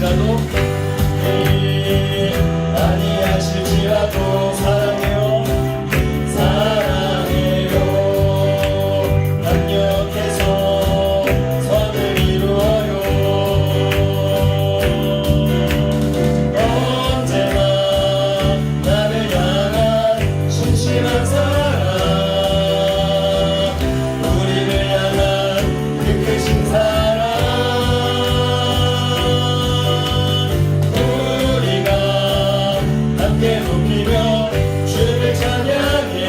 아니하실지라도 아니하실지라도 사랑해요 사랑해요 강력해서 선을 이루어요 언제나 나를 향한 신실한 사랑 우리를 향한 그 크신 사랑 우리가 함께 높이며 주를 찬양해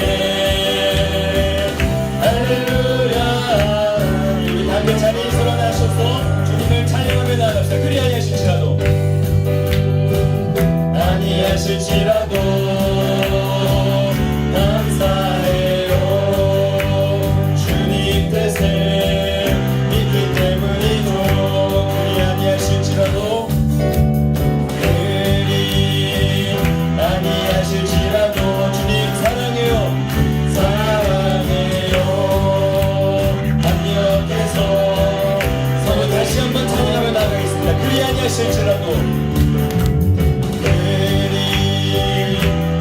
할렐루야 우리 함께 자리에 일어나셔서 주님을 찬양하며 나갑시다. 그리 아니하실지라도 감사해요 주님 뜻을 믿기 때문이죠. 그리 아니하실지라도 아니하실지라도 주님 사랑해요 사랑해요 합력해서 서로 다시 한번 찬양하며 나가겠습니다. 그리 아니하실지라도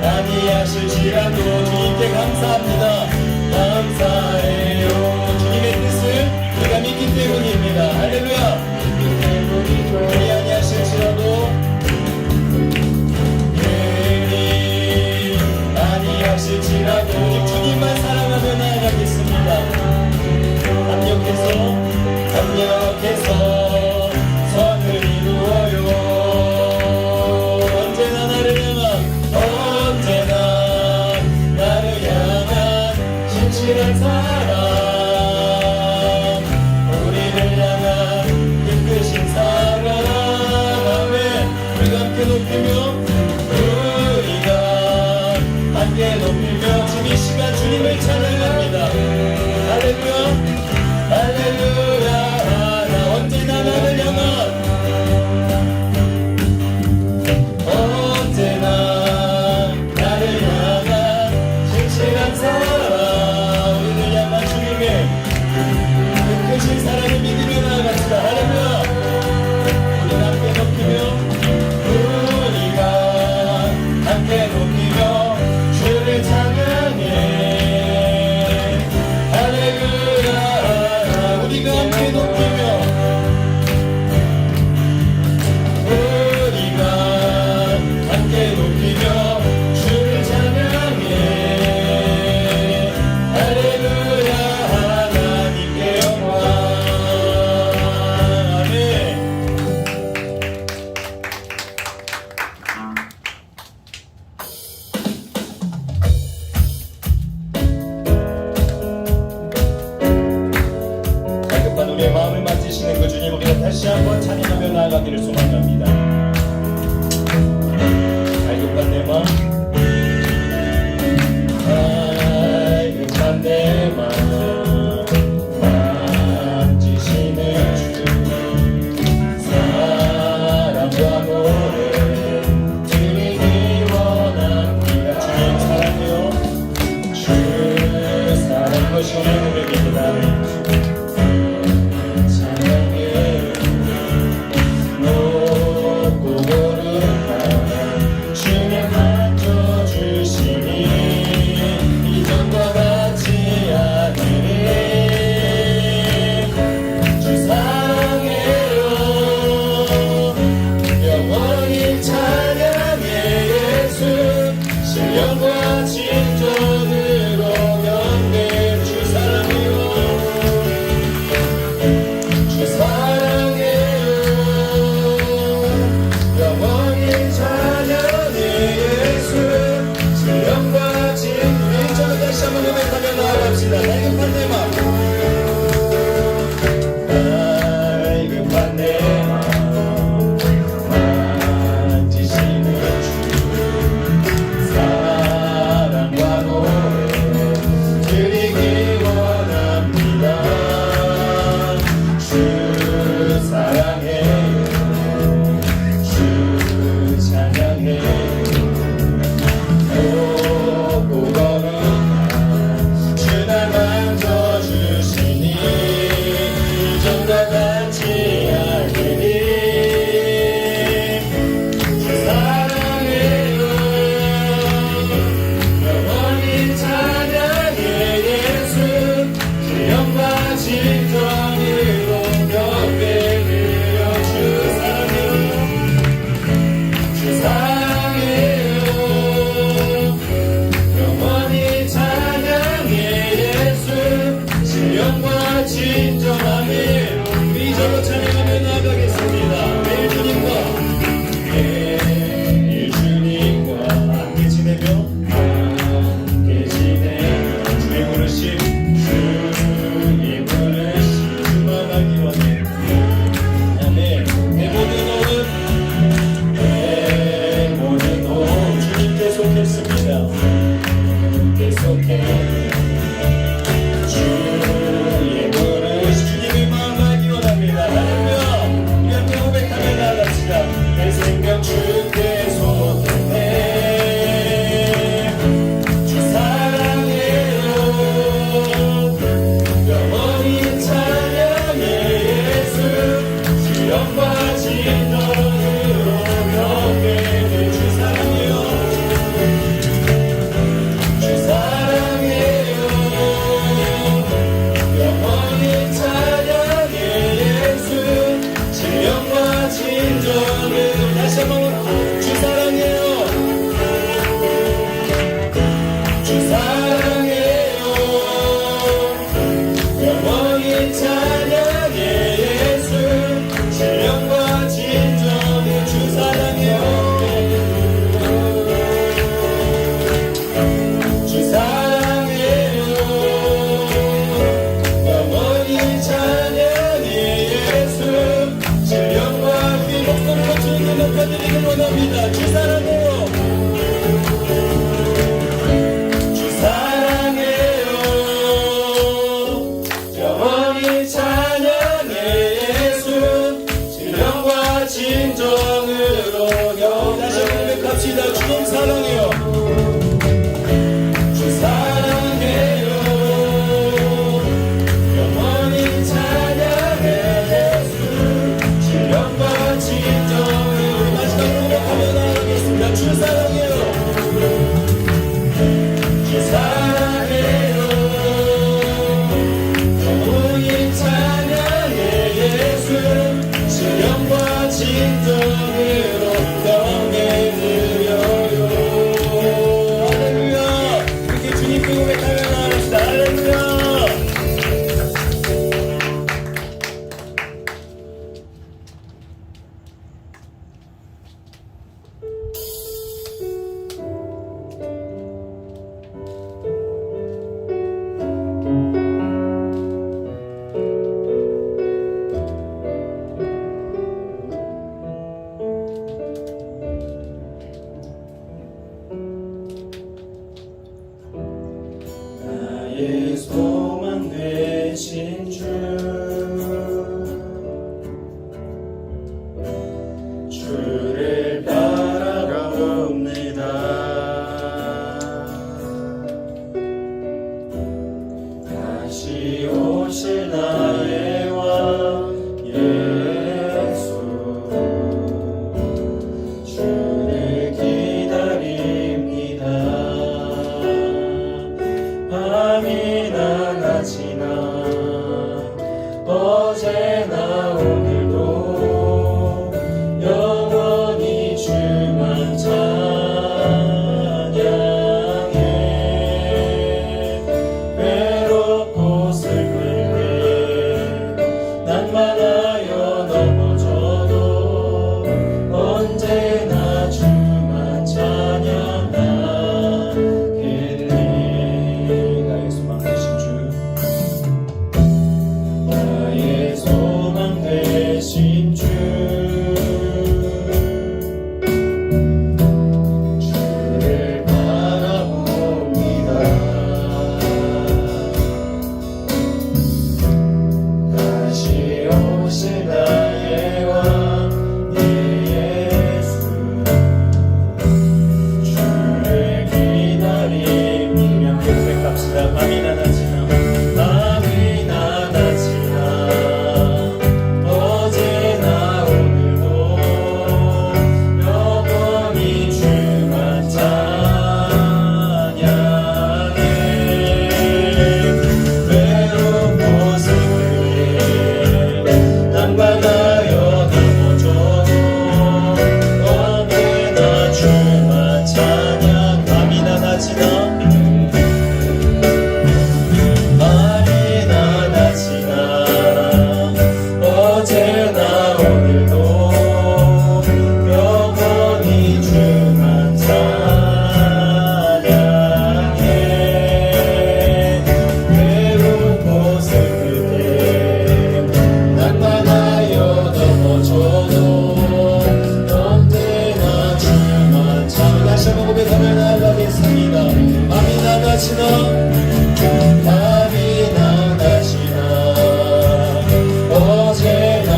아니하실지라도 주님께 감사합니다. 감사해요 주님의 뜻을 우리가 믿기 때문입니다. 할렐루야 그리 아니하실지라도 아니하실지라도 주님만 사랑하며 나아가겠습니다. 합력해서 선을 이루어요 언제나 나를 향한 신실한 사랑 우리를 향한 그 크신 사랑 아멘 우리가 함께 높이며 함께 높이며 지금 이 시간 주님을 찬양합니다. 할렐루야 할렐루야 나 언제나 나를 향한 언제나 나를 향한 신실한 사랑 우리를 향한 주님의 그 크신 사랑을 믿으며 나아갑시다. 할렐루야 우리가 함께 높이며 우리가 함께 높이며 주를 찬양해 할렐루야 우리가 함께 높이며 우리가 함께 높이며 주를 찬양해 할렐루야 하나님께 영광 아멘. 갈급한 우리의 마음을 만지시는 그 주님 우리가 다시 한번 찬양하며 나아가기를 소망합니다. 갈급한 내 마음 갈급한 내 마음 만지시는 주 사랑과 노래 드리기 원합니다. 주님 사랑해요 주 사랑 것이 우리의 고백입니다. 신령과 진정으로 연대 주 사랑해요 주 사랑해요 영원히 찬양해 예수 신령과 진정 다시 한번 고백하며 나아갑시다. 갈급한 내 마음 갈급한 내 마음 만지시는 주 사랑과 노래 드리기 원합니다. 주 다시 한번 주 사랑해요. 주 사랑해요. 영원히 찬양해 예수. 신령과 진정해 주 사랑해요. 주 사랑해요. 영원히 찬양해 예수. 신령과 그 목소리로 주님께 높여드리길 원합니다. 주 사랑해요. 주 사랑해요. 영원히 찬양해 예수. 신령과 진정으로 다시 고백합시다. 주님 사랑해요. 주 사랑해요. 영원히 찬양해 예수. 신령과 진정으로 마지막으로 고백하며 나아가겠습니다. 주 사랑해요. 주 사랑해요. 영원히 찬양해 예수. 신령과 진정으로 영에 드려요. 할렐루야. 이렇게 주님께 고백하며 나아갑시다. 할렐루야. 나의 소망 되신 주, 주를 바라봅니다. 다시 오실 나의 왕 예수, 주를 기다립니다. 밤이나 낮이나 어제나 오늘도 영원히 주만 찬양해. 외롭고 슬플 때 난만하여 넘어져도 언제나 주만 찬양하겠네. 나의 소망 되신 주, 나의 소망 되신 주, 주를 바라봅니다. 다시 오실 나의 왕 예수, 주를 기다리며 고백합시다. 밤이나 낮이나 밤이나 낮이나 어제나 오늘도 영원히 주만 찬양해. 외롭고 슬플 때 난관하여 넘어져도 언제나 주만 찬양. 밤이나 낮이나 밤이나 낮이나 어제나 오늘도 영원히 주만 찬양해. 외롭고 슬플 때 난만하여 넘어져도 언제나 주만 찬양. 다시 한번 고백하며 나아가겠습니다. 밤이나 낮이나 밤이나 낮이나 어제나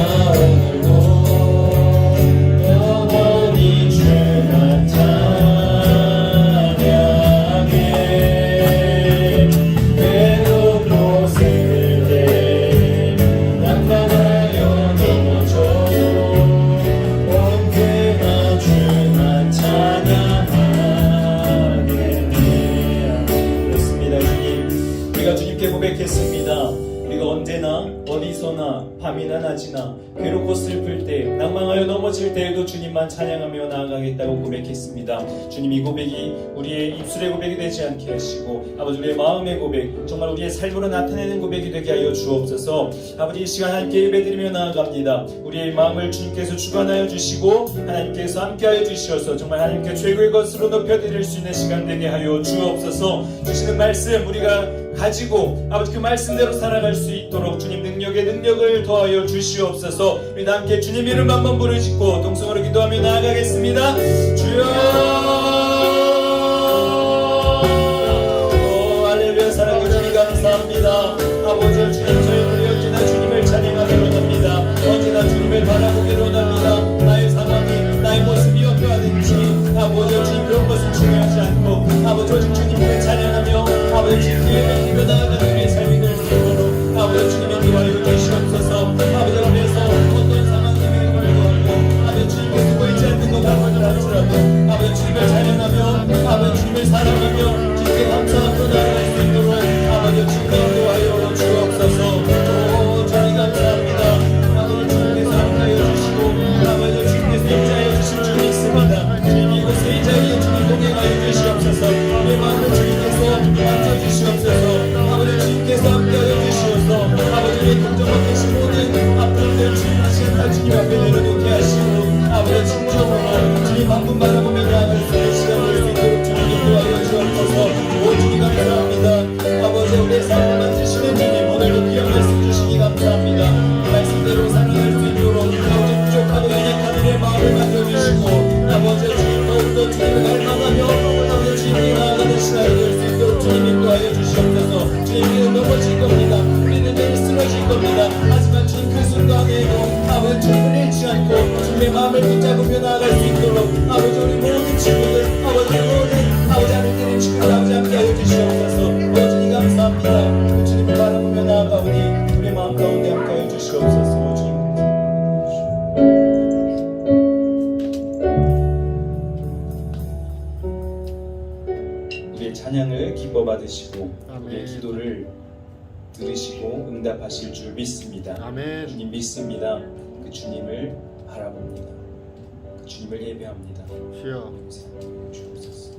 고난하지나 괴롭고 슬플 때 낭망하여 넘어질 때에도 주님만 찬양하며 나아가겠다고 고백했습니다. 주님, 이 고백이 우리의 입술의 고백이 되지 않게 하시고 아버지 우리의 마음의 고백, 정말 우리의 삶으로 나타내는 고백이 되게 하여 주옵소서. 아버지 이 시간 함께 예배드리며 나아갑니다. 우리의 마음을 주님께서 주관하여 주시고 하나님께서 함께하여 주시어서 정말 하나님께 최고의 것으로 높여드릴 수 있는 시간 되게 하여 주옵소서. 주시는 말씀 우리가 가지고 아버지 그 말씀대로 살아갈 수 있도록 주님 능력을 더하여 주시옵소서. 우리 다 함께 주님 이름 한번 부르짖고 동성으로 기도하며 나아가겠습니다. 주여, 할렐루야. 사랑해 주님 감사합니다. 아버지 주님, 저희들이 언제나 주님을 찬양하기로 합니다. 언제나 주님을 바라보기로 합니다. 나의 상황이 나의 모습이 어떠하든지 아버지 주님 그런 것은 중요하지 않고 아버지 오직 주님을 찬양하며 아버지 주님의 예배드리며 나아가는 우리의 삶이 될 수 있도록 아버지 주님의 기도하여 주시옵소서. 아버지 앞에서 어떤 상황임을 걸고 아버지 주님께 쓰고 있지 않는 것 같은 할지라도 아버지 주님을 찬양하며 아버지 주님을 사랑하며 주님께 감사하며 나아갈 수 있도록 아버지 주님의 기도하여 주옵소서. 오 주님 감사합니다. 아버지 주님께서 함께하여 주시고 아버지 주님께서 인자하여 주실 줄 믿습니다. 주님 이곳에 이 자리에 주님 동행하여 주시옵소서. 우리의 마음을 주님께서 만져주시옵소서. 아버지 주님께서 함께하여 주시옵소서. 아버지 우리의 긍정만 되신 모든 아픔들 주님 하시는 주님 앞에 내려놓게 하시고 아버지 진정으로 주님 한 분 바라보며 나아갈 수 있는 시간 될 수 있도록 주님 인도하여 주옵소서. 오 주님 감사합니다. 아버지 우리의 삶을 만지시는 주님 오늘도 귀한 말씀 주시기 감사합니다. 말씀대로 살아갈 수 있도록 아버지 부족하고 연약한 우리의 마음을 만져주시고 아버지 주님 더욱더 주님을 갈망하며 아버지 주님이 나아가는 시간이 될 수 있도록 주님 인도하여 주시옵소서. 주님께는 넘어질 겁니다. 우리는 내일 쓰러질 겁니다. 하지만 주님 그 순간에도 아버지 주님을 잃지 않고 주님의 마음을 붙잡으며 나아갈 수 있도록 아버지 우리 모든 친구들 아버지 모든 아버지 하나님의 친구들 아버지 함께하여 주시옵소서. 주님 감사합니다. 주님을 바라보며 나아가오니 우리 마음 가운데 함께하여 주시옵소서. 주님 우리의 찬양을 기뻐 받으시고 우리의 기도를 들으시고 응답하실 줄 믿습니다. 아멘. 주님 믿습니다. 그 주님을 바라봅니다. 그 주님을 예배합니다. 주여. 주옵소서.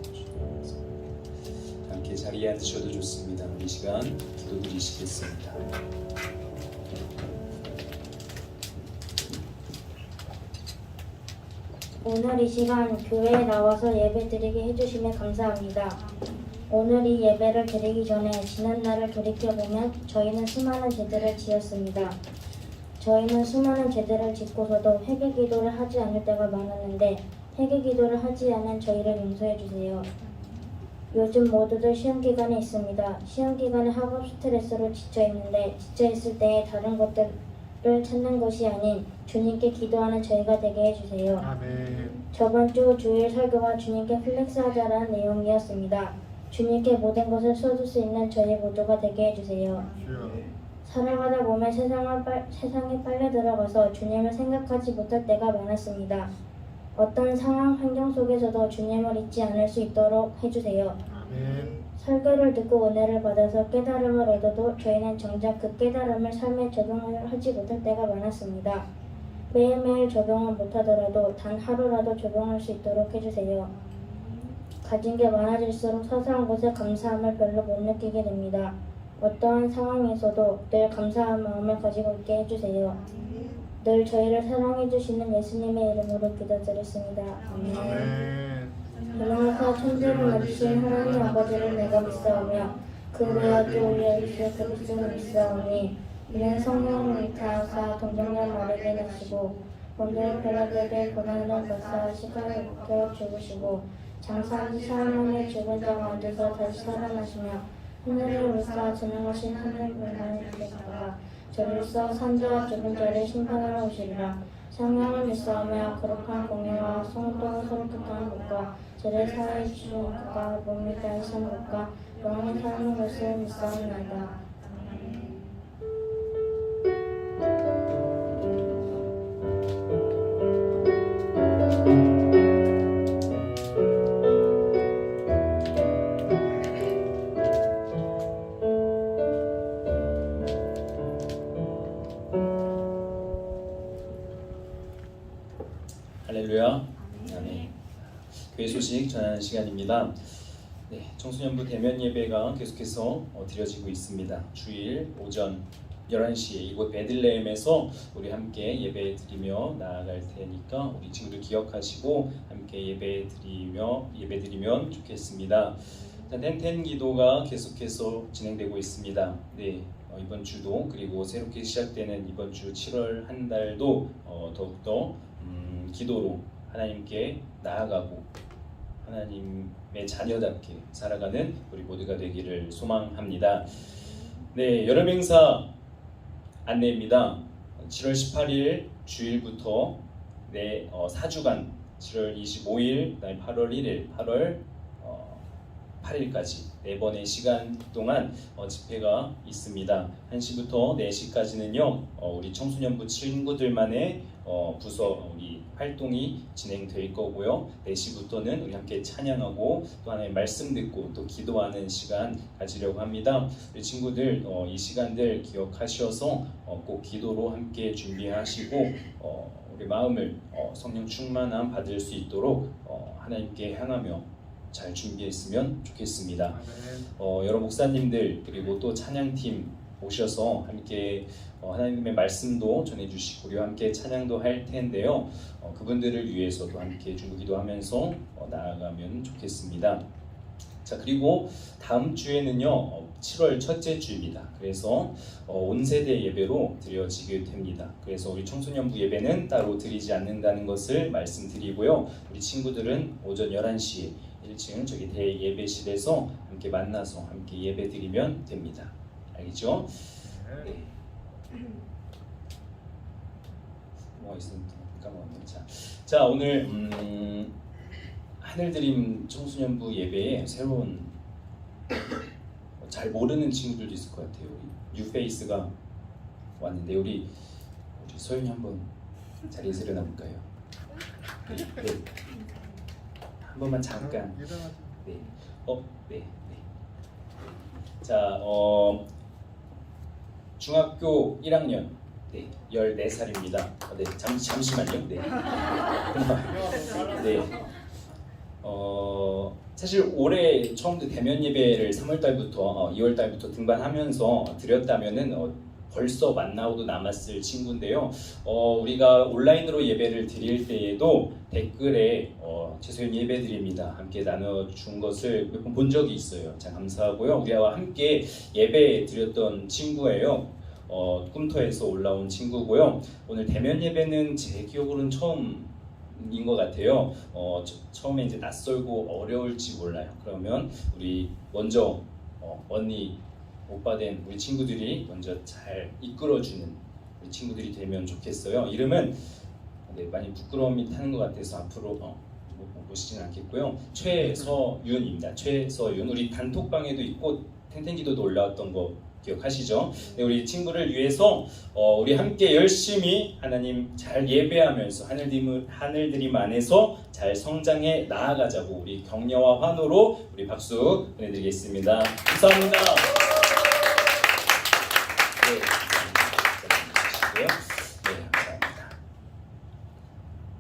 함께 자리에 앉으셔도 좋습니다. 이 시간 기도드리시겠습니다. 오늘 이 시간 교회에 나와서 예배드리게 해주심에 감사합니다. 오늘 이 예배를 드리기 전에 지난 날을 돌이켜보면 저희는 수많은 죄들을 지었습니다. 저희는 수많은 죄들을 짓고서도 회개 기도를 하지 않을 때가 많았는데 회개 기도를 하지 않은 저희를 용서해 주세요. 요즘 모두들 시험기간에 있습니다. 시험기간에 학업 스트레스로 지쳐있는데 지쳐있을 때에 다른 것들을 찾는 것이 아닌 주님께 기도하는 저희가 되게 해주세요. 아멘. 저번 주 주일 설교가 주님께 플렉스하자라는 내용이었습니다. 주님께 모든 것을 쏟을 수 있는 저희 모두가 되게 해주세요. 주여. 살아가다 보면 세상에 빨려 들어가서 주님을 생각하지 못할 때가 많았습니다. 어떤 상황, 환경 속에서도 주님을 잊지 않을 수 있도록 해주세요. 아멘. 설교를 듣고 은혜를 받아서 깨달음을 얻어도 저희는 정작 그 깨달음을 삶에 적용을 하지 못할 때가 많았습니다. 매일매일 적용을 못하더라도 단 하루라도 적용할 수 있도록 해주세요. 가진 게 많아질수록 사소한 것에 감사함을 별로 못 느끼게 됩니다. 어떠한 상황에서도 늘 감사한 마음을 가지고 있게 해주세요. 늘 저희를 사랑해주시는 예수님의 이름으로 기도드렸습니다. 아멘. 아멘. 그러면서 천지를 만드신 하나님 아버지를 내가 믿사오며 그 외아들 우리 예수 그리스도를 믿사오니 이는 성령을 위하사 동정녀 마리아에게 나시고 본들 벨라드에게 고난을 받사 시간을 목표로 죽으시고 장사한 지 사흘 만에 죽은 자 가운데서 다시 살아나시며 하늘을 울사 지나가신 하늘 분만을 기대다가 저리서 산자와 죽은 자를 심판하러 오시리라. 성령을 믿사오며 거룩한 공예와 성도를 서로 뜻하는 것과 죄를 사하여 주시는 것과 몸이 다하시는 것과 영원히 사는 것을 믿사옵나이다. 할렐루야. 아멘. 교회 소식 전하는 시간입니다. 네, 청소년부 대면 예배가 계속해서 드려지고 있습니다. 주일 오전 11시에 이곳 베들레헴에서 우리 함께 예배 드리며 나아갈 테니까 우리 친구들 기억하시고 함께 예배 드리면 좋겠습니다. 텐텐 기도가 계속해서 진행되고 있습니다. 네, 이번 주도 그리고 새롭게 시작되는 이번 주 7월 한 달도 더욱더 기도로 하나님께 나아가고 하나님의 자녀답게 살아가는 우리 모두가 되기를 소망합니다. 네, 여름 행사 안내입니다. 7월 18일 주일부터 4주간 7월 25일, 8월 1일, 8월 8일까지 4번의 시간 동안 집회가 있습니다. 1시부터 4시까지는요 우리 청소년부 친구들만의 부서 우리 활동이 진행될 거고요. 4시부터는 우리 함께 찬양하고 또 하나의 말씀 듣고 또 기도하는 시간 가지려고 합니다. 우리 친구들 이 시간들 기억하셔서 꼭 기도로 함께 준비하시고 우리 마음을 성령 충만함 받을 수 있도록 하나님께 향하며 잘 준비했으면 좋겠습니다. 여러 목사님들 그리고 또 찬양팀 오셔서 함께 하나님의 말씀도 전해주시고 우리와 함께 찬양도 할 텐데요. 그분들을 위해서도 함께 중보기도하면서 나아가면 좋겠습니다. 자, 그리고 다음 주에는요 7월 첫째 주입니다. 그래서 온 세대 예배로 드려지게 됩니다. 그래서 우리 청소년부 예배는 따로 드리지 않는다는 것을 말씀드리고요. 우리 친구들은 오전 11시에 1층 저기 대예배실에서 함께 만나서 함께 예배 드리면 됩니다. 알겠죠? 네. 뭐가 있으면 까먹었네. 자 오늘 하늘드림 청소년부 예배에 새로운 잘 모르는 친구들도 있을 것 같아요. 우리 뉴페이스가 왔는데 우리 소연이 한번 자리에서 일어나 볼까요? 네. 한 번만 잠깐. 네. 네. 자, 중학교 1학년. 네. 14살입니다. 네. 잠시만요. 네. 네. 사실 올해 처음부터 대면 예배를 3월달부터 2월달부터 등반하면서 드렸다면은 벌써 만나고도 남았을 친구인데요. 우리가 온라인으로 예배를 드릴 때에도 댓글에 최소연 예배 드립니다 함께 나눠준 것을 몇 번 본 적이 있어요. 참 감사하고요. 우리와 함께 예배 드렸던 친구예요. 꿈터에서 올라온 친구고요. 오늘 대면 예배는 제 기억으로는 처음인 것 같아요. 처음에 이제 낯설고 어려울지 몰라요. 그러면 우리 먼저 언니 오빠 된 우리 친구들이 먼저 잘 이끌어주는 우리 친구들이 되면 좋겠어요. 이름은 많이 부끄러움이 타는 것 같아서 앞으로 보시진 않겠고요. 최서윤입니다. 최서윤. 우리 단톡방에도 있고 텐텐기도도 올라왔던 거 기억하시죠? 네, 우리 친구를 위해서 우리 함께 열심히 하나님 잘 예배하면서 하늘드림 안에서 잘 성장해 나아가자고 우리 격려와 환호로 우리 박수 보내드리겠습니다. 감사합니다.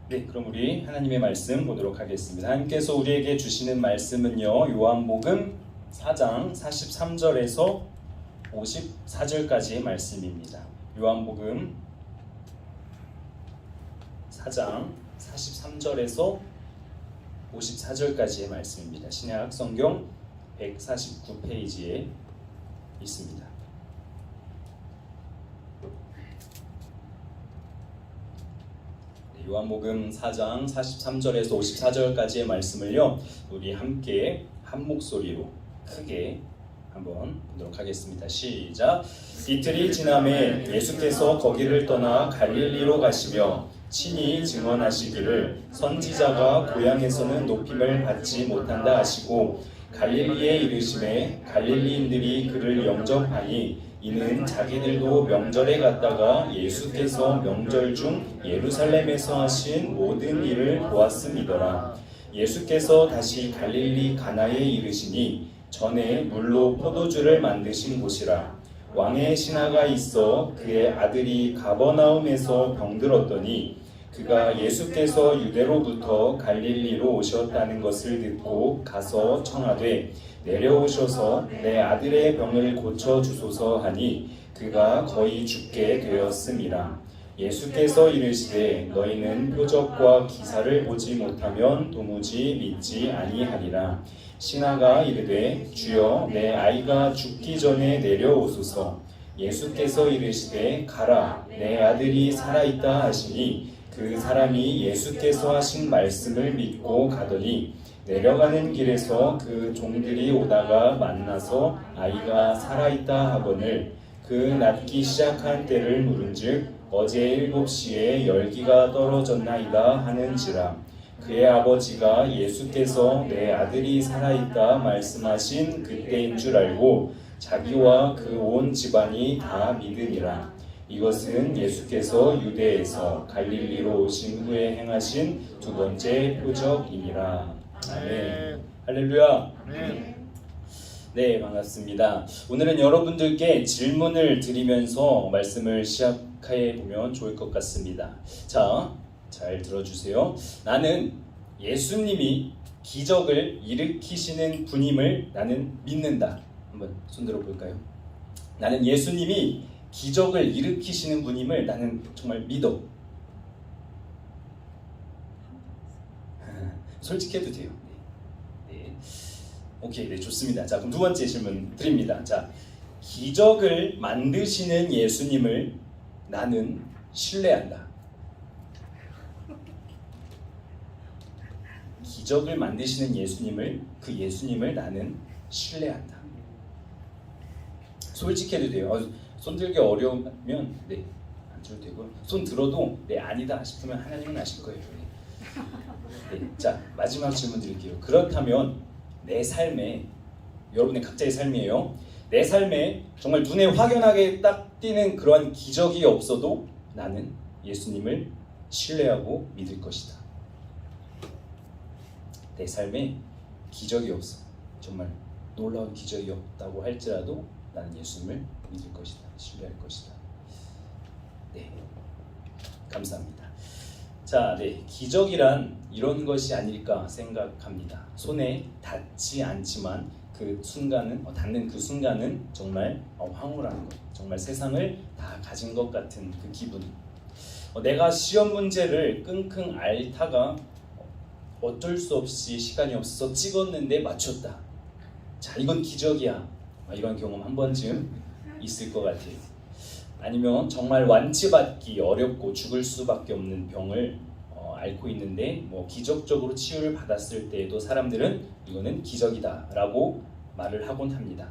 네, 그럼 우리 하나님의 말씀 보도록 하겠습니다. 하나님께서 우리에게 주시는 말씀은요, 요한복음 4장 43절에서 54절까지의 말씀입니다. 요한복음 4장 43절에서 54절까지의 말씀입니다. 신약 성경 149페이지에 있습니다. 요한복음 4장 43절에서 54절까지의 말씀을요 우리 함께 한 목소리로 크게 한번 보도록 하겠습니다. 시작. 이틀이 지남에 예수께서 거기를 떠나 갈릴리로 가시며 친히 증언하시기를 선지자가 고향에서는 높임을 받지 못한다 하시고 갈릴리에 이르심에 갈릴리인들이 그를 영접하니 이는 자기들도 명절에 갔다가 예수께서 명절 중 예루살렘에서 하신 모든 일을 보았음이더라. 예수께서 다시 갈릴리 가나에 이르시니 전에 물로 포도주를 만드신 곳이라. 왕의 신하가 있어 그의 아들이 가버나움에서 병들었더니 그가 예수께서 유대로부터 갈릴리로 오셨다는 것을 듣고 가서 청하되 내려오셔서 내 아들의 병을 고쳐 주소서 하니 그가 거의 죽게 되었음이라. 예수께서 이르시되 너희는 표적과 기사를 보지 못하면 도무지 믿지 아니하리라. 신하가 이르되 주여 내 아이가 죽기 전에 내려오소서. 예수께서 이르시되 가라 내 아들이 살아있다 하시니 그 사람이 예수께서 하신 말씀을 믿고 가더니 내려가는 길에서 그 종들이 오다가 만나서 아이가 살아있다 하거늘 그 낫기 시작한 때를 물은즉 어제 7시에 열기가 떨어졌나이다 하는지라. 그의 아버지가 예수께서 내 아들이 살아있다 말씀하신 그때인 줄 알고 자기와 그 온 집안이 다 믿으니라. 이것은 예수께서 유대에서 갈릴리로 오신 후에 행하신 두 번째 표적이니라. 아멘. 할렐루야. 네, 반갑습니다. 오늘은 여러분들께 질문을 드리면서 말씀을 시작해 보면 좋을 것 같습니다. 자, 잘 들어주세요. 나는 예수님이 기적을 일으키시는 분임을 나는 믿는다. 한번 손들어 볼까요? 나는 예수님이 기적을 일으키시는 분임을 나는 정말 믿어. 솔직해도 돼요. 네. 오케이, 네, 좋습니다. 자, 그럼 두 번째 질문 드립니다. 자, 기적을 만드시는 예수님을 나는 신뢰한다. 기적을 만드시는 그 예수님을 나는 신뢰한다. 솔직해도 돼요. 손 들기 어려우면 네, 안 줘도 되고 손 들어도 네, 아니다 싶으면 하나님은 아실 거예요. 네. 네, 자, 마지막 질문 드릴게요. 그렇다면 내 삶에, 여러분의 각자의 삶이에요. 내 삶에 정말 눈에 확연하게 딱 띄는 그러한 기적이 없어도 나는 예수님을 신뢰하고 믿을 것이다. 내 삶에 기적이 없어, 정말 놀라운 기적이 없다고 할지라도 나는 예수님을 믿을 것이다, 신뢰할 것이다. 네, 감사합니다. 자, 네, 기적이란 이런 것이 아닐까 생각합니다. 손에 닿지 않지만 그 순간은 닿는 그 순간은 정말 황홀한 것, 정말 세상을 다 가진 것 같은 그 기분. 내가 시험 문제를 끙끙 앓다가 어쩔 수 없이 시간이 없어서 찍었는데 맞췄다. 자, 이건 기적이야. 이런 경험 한 번쯤 있을 것 같아요. 아니면 정말 완치받기 어렵고 죽을 수밖에 없는 병을 앓고 있는데 기적적으로 치유를 받았을 때에도 사람들은 이거는 기적이다라고 말을 하곤 합니다.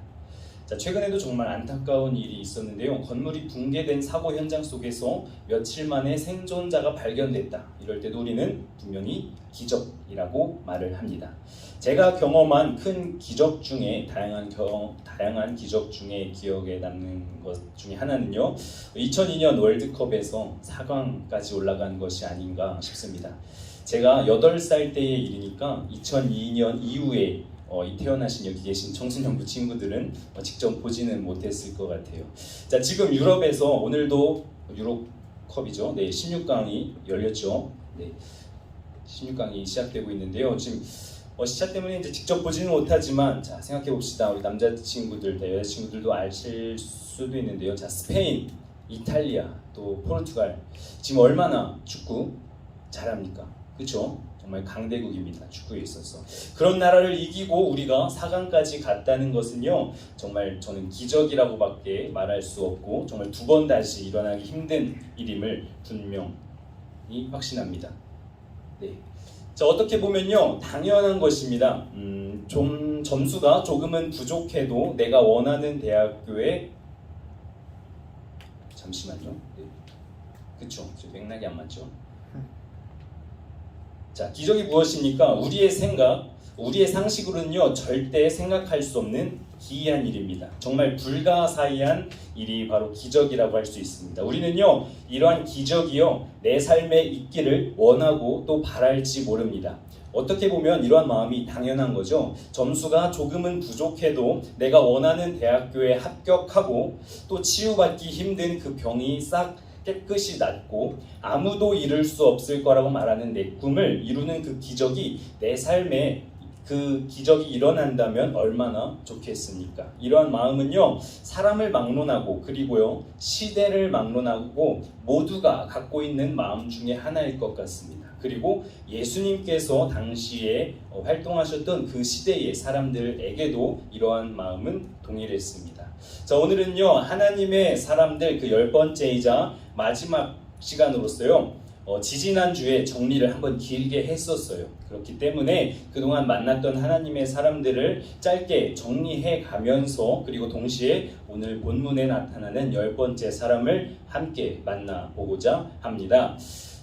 자, 최근에도 정말 안타까운 일이 있었는데요. 건물이 붕괴된 사고 현장 속에서 며칠 만에 생존자가 발견됐다. 이럴 때도 우리는 분명히 기적이라고 말을 합니다. 제가 경험한 큰 기적 중에 다양한 기적 중에 기억에 남는 것 중에 하나는요. 2002년 월드컵에서 4강까지 올라간 것이 아닌가 싶습니다. 제가 8살 때의 일이니까 2002년 이후에 태어나신 여기 계신 청소년부 친구들은 직접 보지는 못했을 것 같아요. 자, 지금 유럽에서 오늘도 유로컵이죠. 네, 16강이 열렸죠. 네, 16강이 시작되고 있는데요. 지금 시차 때문에 이제 직접 보지는 못하지만 자, 생각해 봅시다. 우리 남자친구들, 여자친구들도 아실 수도 있는데요. 자, 스페인, 이탈리아, 또 포르투갈 지금 얼마나 축구 잘합니까? 그렇죠? 정말 강대국입니다. 축구에 있어서. 그런 나라를 이기고 우리가 4강까지 갔다는 것은요, 정말 저는 기적이라고밖에 말할 수 없고 정말 두 번 다시 일어나기 힘든 일임을 분명히 확신합니다. 네. 자, 어떻게 보면요, 당연한 것입니다. 좀 점수가 조금은 부족해도 내가 원하는 대학교에 잠시만요. 네. 그쵸? 맥락이 안 맞죠? 자, 기적이 무엇입니까? 우리의 생각, 우리의 상식으로는요 절대 생각할 수 없는 기이한 일입니다. 정말 불가사의한 일이 바로 기적이라고 할 수 있습니다. 우리는요 이러한 기적이요 내 삶에 있기를 원하고 또 바랄지 모릅니다. 어떻게 보면 이러한 마음이 당연한 거죠. 점수가 조금은 부족해도 내가 원하는 대학교에 합격하고 또 치유받기 힘든 그 병이 싹 깨끗이 낫고 아무도 이룰 수 없을 거라고 말하는 내 꿈을 이루는 그 기적이 내 삶에 그 기적이 일어난다면 얼마나 좋겠습니까? 이러한 마음은요, 사람을 막론하고 그리고요, 시대를 막론하고 모두가 갖고 있는 마음 중에 하나일 것 같습니다. 그리고 예수님께서 당시에 활동하셨던 그 시대의 사람들에게도 이러한 마음은 동일했습니다. 자, 오늘은요, 하나님의 사람들 그 10번째이자 마지막 시간으로서요, 지지난주에 정리를 한번 길게 했었어요. 그렇기 때문에 그동안 만났던 하나님의 사람들을 짧게 정리해 가면서 그리고 동시에 오늘 본문에 나타나는 10번째 사람을 함께 만나보고자 합니다.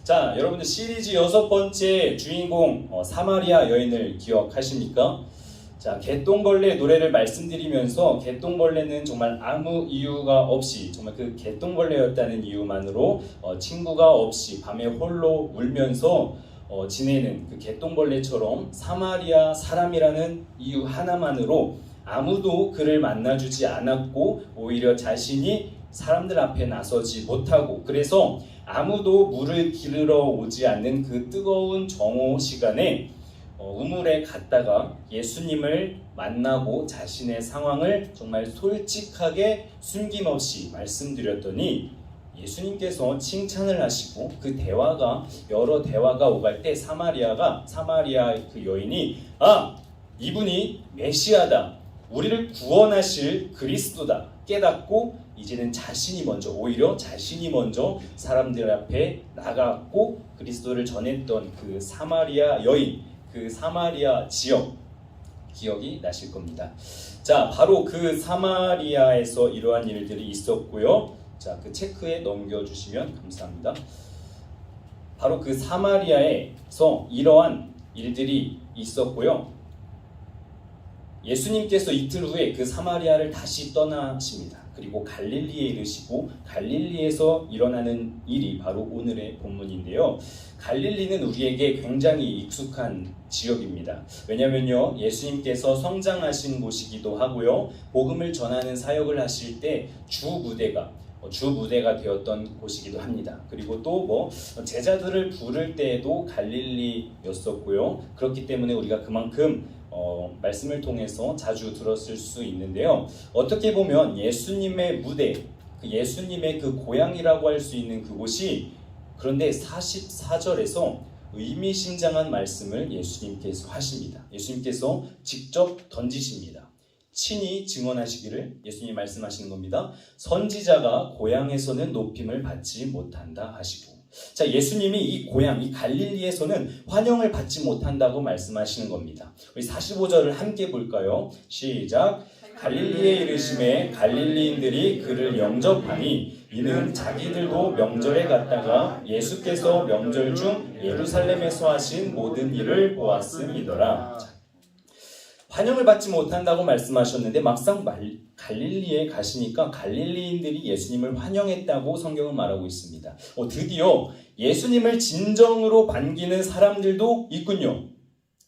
자, 여러분들 시리즈 6번째 주인공 사마리아 여인을 기억하십니까? 자, 개똥벌레 노래를 말씀드리면서 개똥벌레는 정말 아무 이유가 없이 정말 그 개똥벌레였다는 이유만으로 친구가 없이 밤에 홀로 울면서 지내는 그 개똥벌레처럼 사마리아 사람이라는 이유 하나만으로 아무도 그를 만나주지 않았고 오히려 자신이 사람들 앞에 나서지 못하고 그래서 아무도 물을 기르러 오지 않는 그 뜨거운 정오 시간에 우물에 갔다가 예수님을 만나고 자신의 상황을 정말 솔직하게 숨김없이 말씀드렸더니 예수님께서 칭찬을 하시고 그 대화가 여러 대화가 오갈 때 사마리아 그 여인이 이분이 메시아다, 우리를 구원하실 그리스도다 깨닫고 이제는 오히려 자신이 먼저 사람들 앞에 나갔고 그리스도를 전했던 그 사마리아 여인, 그 사마리아 지역 기억이 나실 겁니다. 자, 바로 그 사마리아에서 이러한 일들이 있었고요. 자, 그 체크에 넘겨주시면 감사합니다. 바로 그 사마리아에서 이러한 일들이 있었고요. 예수님께서 이틀 후에 그 사마리아를 다시 떠나십니다. 그리고 갈릴리에 이르시고 갈릴리에서 일어나는 일이 바로 오늘의 본문인데요. 갈릴리는 우리에게 굉장히 익숙한 지역입니다. 왜냐면요, 예수님께서 성장하신 곳이기도 하고요, 복음을 전하는 사역을 하실 때 주 무대가 되었던 곳이기도 합니다. 그리고 또 제자들을 부를 때에도 갈릴리였었고요. 그렇기 때문에 우리가 그만큼 말씀을 통해서 자주 들었을 수 있는데요. 어떻게 보면 예수님의 무대, 예수님의 그 고향이라고 할 수 있는 그곳이, 그런데 44절에서 의미심장한 말씀을 예수님께서 하십니다. 예수님께서 직접 던지십니다. 친히 증언하시기를 예수님이 말씀하시는 겁니다. 선지자가 고향에서는 높임을 받지 못한다 하시고, 자, 예수님이 이 고향, 이 갈릴리에서는 환영을 받지 못한다고 말씀하시는 겁니다. 우리 45절을 함께 볼까요? 시작. 갈릴리에 이르심에 갈릴리인들이 그를 영접하니 이는 자기들도 명절에 갔다가 예수께서 명절 중 예루살렘에서 하신 모든 일을 보았음이더라. 환영을 받지 못한다고 말씀하셨는데 막상 갈릴리에 가시니까 갈릴리인들이 예수님을 환영했다고 성경은 말하고 있습니다. 드디어 예수님을 진정으로 반기는 사람들도 있군요.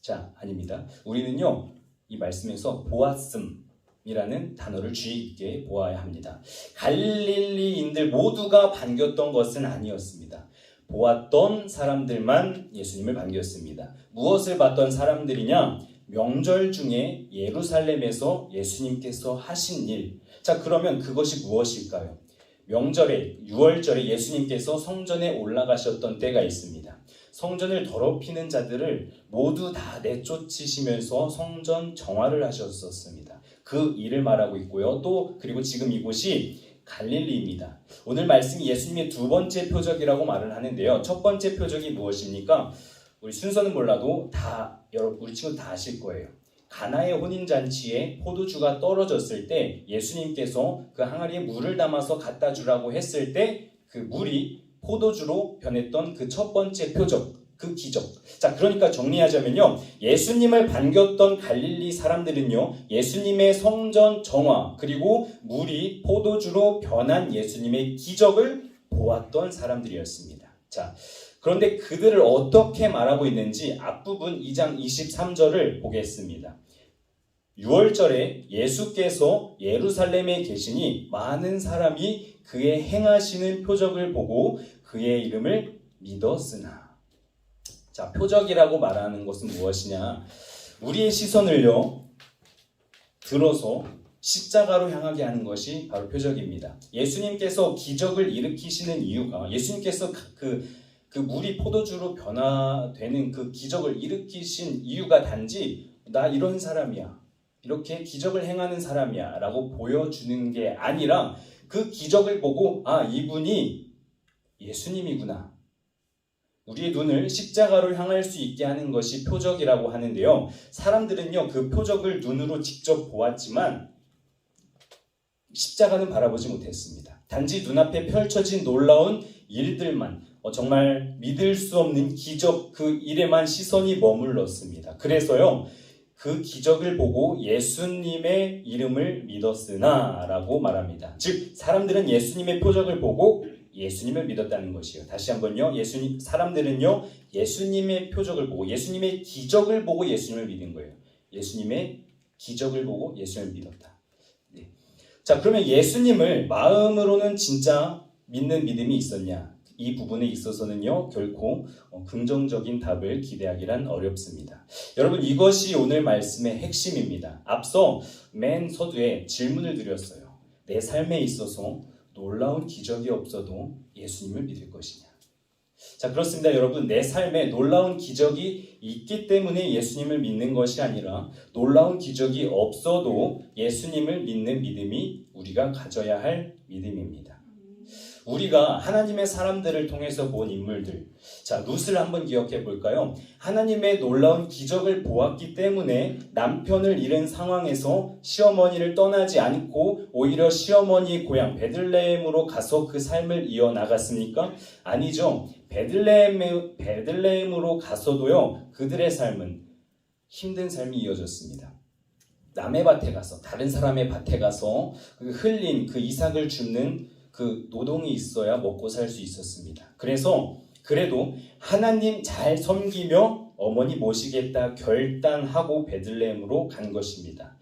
자, 아닙니다. 우리는요, 이 말씀에서 보았음이라는 단어를 주의 깊게 보아야 합니다. 갈릴리인들 모두가 반겼던 것은 아니었습니다. 보았던 사람들만 예수님을 반겼습니다. 무엇을 봤던 사람들이냐? 명절 중에 예루살렘에서 예수님께서 하신 일. 자, 그러면 그것이 무엇일까요? 명절에, 6월절에 예수님께서 성전에 올라가셨던 때가 있습니다. 성전을 더럽히는 자들을 모두 다 내쫓으시면서 성전 정화를 하셨었습니다. 그 일을 말하고 있고요. 또 그리고 지금 이곳이 갈릴리입니다. 오늘 말씀이 예수님의 두 번째 표적이라고 말을 하는데요. 첫 번째 표적이 무엇입니까? 우리 순서는 몰라도 우리 친구 다 아실 거예요. 가나의 혼인잔치에 포도주가 떨어졌을 때 예수님께서 그 항아리에 물을 담아서 갖다 주라고 했을 때 그 물이 포도주로 변했던 그 첫 번째 표적, 그 기적. 자, 그러니까 정리하자면요, 예수님을 반겼던 갈릴리 사람들은요, 예수님의 성전 정화 그리고 물이 포도주로 변한 예수님의 기적을 보았던 사람들이었습니다. 자, 그런데 그들을 어떻게 말하고 있는지 앞부분 2장 23절을 보겠습니다. 6월절에 예수께서 예루살렘에 계시니 많은 사람이 그의 행하시는 표적을 보고 그의 이름을 믿었으나. 자, 표적이라고 말하는 것은 무엇이냐? 우리의 시선을요 들어서 십자가로 향하게 하는 것이 바로 표적입니다. 예수님께서 기적을 일으키시는 이유가, 예수님께서 그 물이 포도주로 변화되는 그 기적을 일으키신 이유가 단지 나 이런 사람이야, 이렇게 기적을 행하는 사람이야 라고 보여주는 게 아니라 그 기적을 보고 아, 이분이 예수님이구나, 우리의 눈을 십자가로 향할 수 있게 하는 것이 표적이라고 하는데요. 사람들은요 그 표적을 눈으로 직접 보았지만 십자가는 바라보지 못했습니다. 단지 눈앞에 펼쳐진 놀라운 일들만, 정말 믿을 수 없는 기적, 그 일에만 시선이 머물렀습니다. 그래서요 그 기적을 보고 예수님의 이름을 믿었으나 라고 말합니다. 즉 사람들은 예수님의 표적을 보고 예수님을 믿었다는 것이요. 다시 한번요, 사람들은요 예수님의 표적을 보고, 예수님의 기적을 보고 예수님을 믿은 거예요. 예수님의 기적을 보고 예수님을 믿었다. 네. 자, 그러면 예수님을 마음으로는 진짜 믿는 믿음이 있었냐? 이 부분에 있어서는요 결코 긍정적인 답을 기대하기란 어렵습니다. 여러분, 이것이 오늘 말씀의 핵심입니다. 앞서 맨 서두에 질문을 드렸어요. 내 삶에 있어서 놀라운 기적이 없어도 예수님을 믿을 것이냐? 자, 그렇습니다. 여러분, 내 삶에 놀라운 기적이 있기 때문에 예수님을 믿는 것이 아니라 놀라운 기적이 없어도 예수님을 믿는 믿음이 우리가 가져야 할 믿음입니다. 우리가 하나님의 사람들을 통해서 본 인물들, 자, 룻을 한번 기억해 볼까요? 하나님의 놀라운 기적을 보았기 때문에 남편을 잃은 상황에서 시어머니를 떠나지 않고 오히려 시어머니의 고향 베들레헴으로 가서 그 삶을 이어나갔습니까? 아니죠. 베들레헴으로 가서도요 그들의 삶은 힘든 삶이 이어졌습니다. 남의 밭에 가서, 다른 사람의 밭에 가서 그 흘린 그 이삭을 줍는 그 노동이 있어야 먹고 살 수 있었습니다. 그래도 하나님 잘 섬기며 어머니 모시겠다 결단하고 베들레헴으로 간 것입니다.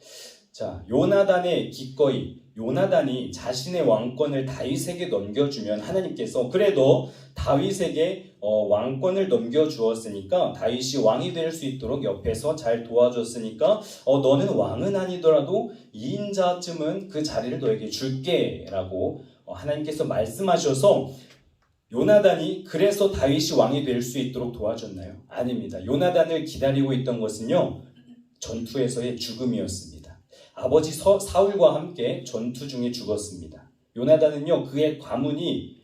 자, 요나단의 기꺼이, 요나단이 자신의 왕권을 다윗에게 넘겨주면 하나님께서 그래도 다윗에게 왕권을 넘겨주었으니까, 다윗이 왕이 될 수 있도록 옆에서 잘 도와줬으니까 너는 왕은 아니더라도 2인자쯤은 그 자리를 너에게 줄게 라고 하나님께서 말씀하셔서 요나단이 그래서 다윗이 왕이 될 수 있도록 도와줬나요? 아닙니다. 요나단을 기다리고 있던 것은요 전투에서의 죽음이었습니다. 아버지 사울과 함께 전투 중에 죽었습니다. 요나단은요 그의 가문이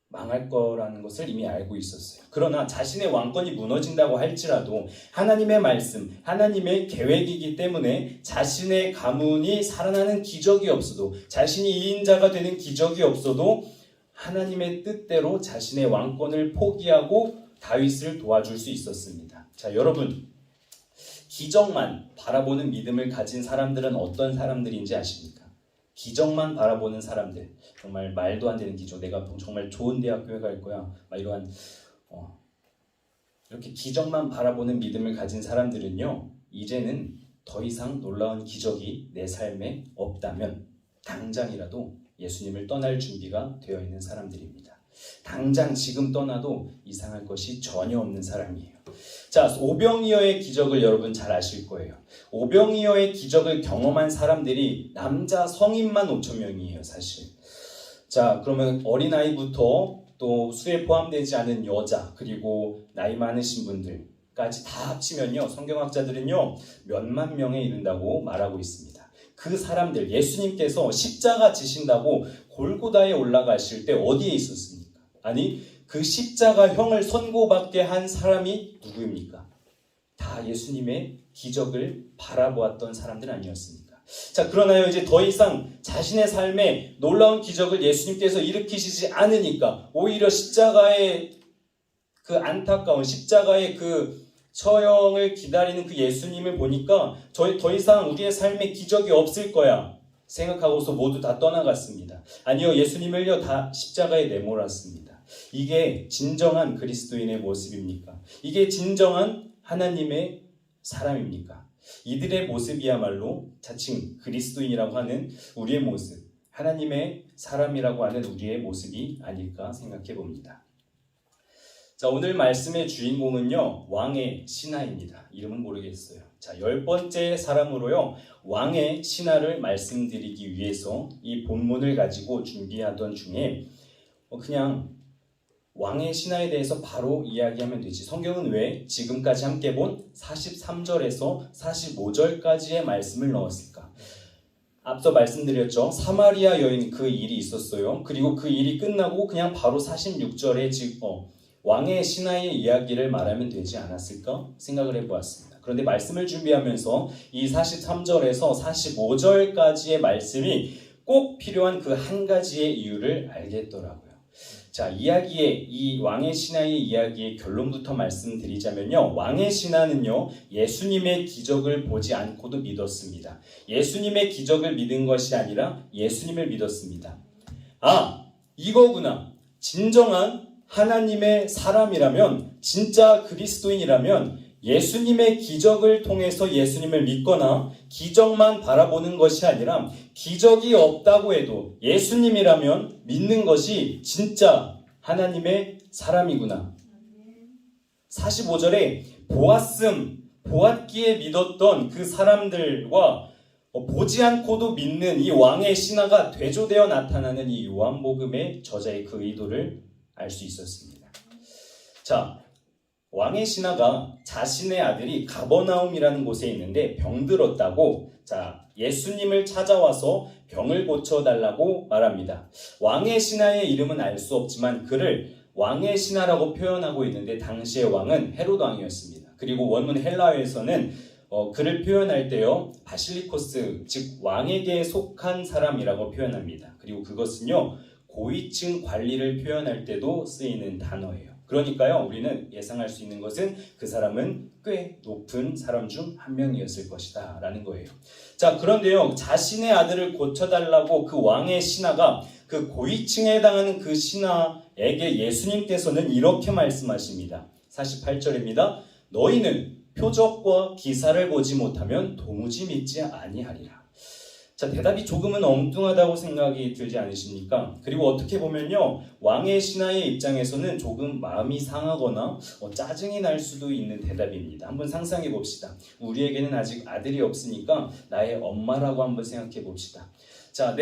망할 거라는 것을 이미 알고 있었어요. 그러나 자신의 왕권이 무너진다고 할지라도 하나님의 말씀, 하나님의 계획이기 때문에 자신의 가문이 살아나는 기적이 없어도, 자신이 2인자가 되는 기적이 없어도 하나님의 뜻대로 자신의 왕권을 포기하고 다윗을 도와줄 수 있었습니다. 자, 여러분, 기적만 바라보는 믿음을 가진 사람들은 어떤 사람들인지 아십니까? 기적만 바라보는 사람들, 정말 말도 안 되는 기적, 내가 정말 좋은 대학교에 갈 거야, 막 이러한 이렇게 기적만 바라보는 믿음을 가진 사람들은요 이제는 더 이상 놀라운 기적이 내 삶에 없다면 당장이라도 예수님을 떠날 준비가 되어 있는 사람들입니다. 당장 지금 떠나도 이상할 것이 전혀 없는 사람이에요. 자, 오병이어의 기적을 여러분 잘 아실 거예요. 오병이어의 기적을 경험한 사람들이 남자 성인만 5,000명이에요 사실. 자, 그러면 어린아이부터 또 수에 포함되지 않은 여자, 그리고 나이 많으신 분들까지 다 합치면요 성경학자들은요 몇만 명에 이른다고 말하고 있습니다. 그 사람들, 예수님께서 십자가 지신다고 골고다에 올라가실 때 어디에 있었습니까? 아니, 그 십자가형을 선고받게 한 사람이 누구입니까? 다 예수님의 기적을 바라보았던 사람들 아니었습니까? 자, 그러나요 이제 더 이상 자신의 삶에 놀라운 기적을 예수님께서 일으키시지 않으니까 오히려 십자가의 그 안타까운, 십자가의 그 처형을 기다리는 그 예수님을 보니까 더 이상 우리의 삶에 기적이 없을 거야 생각하고서 모두 다 떠나갔습니다. 아니요, 예수님을요 다 십자가에 내몰았습니다. 이게 진정한 그리스도인의 모습입니까? 이게 진정한 하나님의 사람입니까? 이들의 모습이야말로 자칭 그리스도인이라고 하는 우리의 모습, 하나님의 사람이라고 하는 우리의 모습이 아닐까 생각해 봅니다. 자, 오늘 말씀의 주인공은요, 왕의 신하입니다. 이름은 모르겠어요. 자, 10번째 사람으로요, 왕의 신하를 말씀드리기 위해서 이 본문을 가지고 준비하던 중에 그냥 왕의 신하에 대해서 바로 이야기하면 되지. 성경은 왜 지금까지 함께 본 43절에서 45절까지의 말씀을 넣었을까? 앞서 말씀드렸죠. 사마리아 여인 그 일이 있었어요. 그리고 그 일이 끝나고 그냥 바로 46절에 왕의 신하의 이야기를 말하면 되지 않았을까 생각을 해보았습니다. 그런데 말씀을 준비하면서 이 43절에서 45절까지의 말씀이 꼭 필요한 그 한 가지의 이유를 알겠더라고요. 자, 이 왕의 신하의 이야기의 결론부터 말씀드리자면요. 왕의 신하는요, 예수님의 기적을 보지 않고도 믿었습니다. 예수님의 기적을 믿은 것이 아니라 예수님을 믿었습니다. 아, 이거구나. 진정한 하나님의 사람이라면, 진짜 그리스도인이라면 예수님의 기적을 통해서 예수님을 믿거나 기적만 바라보는 것이 아니라 기적이 없다고 해도 예수님이라면 믿는 것이 진짜 하나님의 사람이구나. 45절에 보았기에 믿었던 그 사람들과 보지 않고도 믿는 이 왕의 신하가 대조되어 나타나는 이 요한복음의 저자의 그 의도를 알 수 있었습니다. 자, 왕의 신하가 자신의 아들이 가버나움이라는 곳에 있는데 병들었다고 예수님을 찾아와서 병을 고쳐달라고 말합니다. 왕의 신하의 이름은 알 수 없지만 그를 왕의 신하라고 표현하고 있는데 당시의 왕은 헤롯 왕이었습니다. 그리고 원문 헬라어에서는 그를 표현할 때요 바실리코스, 즉 왕에게 속한 사람이라고 표현합니다. 그리고 그것은요 고위층 관리를 표현할 때도 쓰이는 단어예요. 그러니까요 우리는 예상할 수 있는 것은 그 사람은 꽤 높은 사람 중 한 명이었을 것이다 라는 거예요. 자, 그런데요 자신의 아들을 고쳐달라고 그 왕의 신하가 그 고위층에 해당하는 그 신하에게 예수님께서는 이렇게 말씀하십니다. 48절입니다. 너희는 표적과 기사를 보지 못하면 도무지 믿지 아니하리라. 자, 대답이 조금은 엉뚱하다고 생각이 들지 않으십니까? 그리고 어떻게 보면요 왕의 신하의 입장에서는 조금 마음이 상하거나 짜증이 날 수도 있는 대답입니다. 한번 상상해 봅시다. 우리에게는 아직 아들이 없으니까 나의 엄마라고 한번 생각해 봅시다. 자,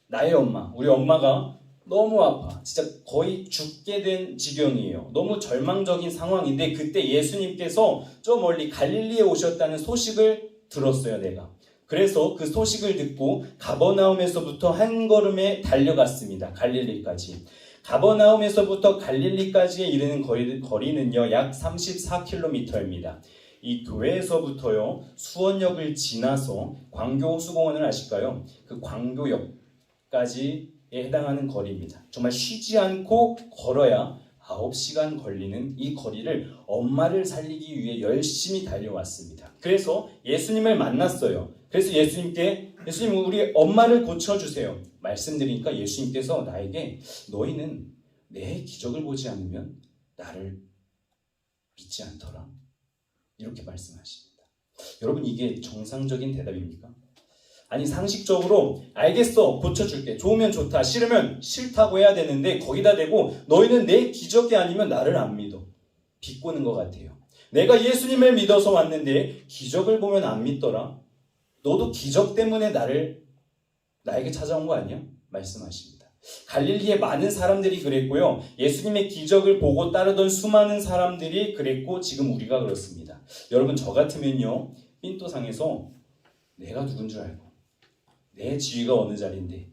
나의 엄마, 우리 엄마가 너무 아파. 진짜 거의 죽게 된 지경이에요. 너무 절망적인 상황인데 그때 예수님께서 저 멀리 갈릴리에 오셨다는 소식을 들었어요, 내가. 그래서 그 소식을 듣고 가버나움에서부터 한 걸음에 달려갔습니다. 갈릴리까지. 가버나움에서부터 갈릴리까지에 이르는 거리는요 약 34km입니다. 이 교회에서부터요 수원역을 지나서 광교호수공원을 아실까요? 그 광교역까지에 해당하는 거리입니다. 정말 쉬지 않고 걸어야 9시간 걸리는 이 거리를 엄마를 살리기 위해 열심히 달려왔습니다. 그래서 예수님을 만났어요. 그래서 예수님 우리 엄마를 고쳐주세요 말씀드리니까 예수님께서 나에게 너희는 내 기적을 보지 않으면 나를 믿지 않더라 이렇게 말씀하십니다. 여러분 이게 정상적인 대답입니까? 아니 상식적으로 알겠어 고쳐줄게 좋으면 좋다 싫으면 싫다고 해야 되는데 거기다 대고 너희는 내 기적이 아니면 나를 안 믿어 비꼬는 것 같아요. 내가 예수님을 믿어서 왔는데 기적을 보면 안 믿더라. 너도 기적 때문에 나에게 찾아온 거 아니야? 말씀하십니다. 갈릴리에 많은 사람들이 그랬고요. 예수님의 기적을 보고 따르던 수많은 사람들이 그랬고 지금 우리가 그렇습니다. 여러분 저 같으면요. 삔또상에서 내가 누군 줄 알고 내 지위가 어느 자리인데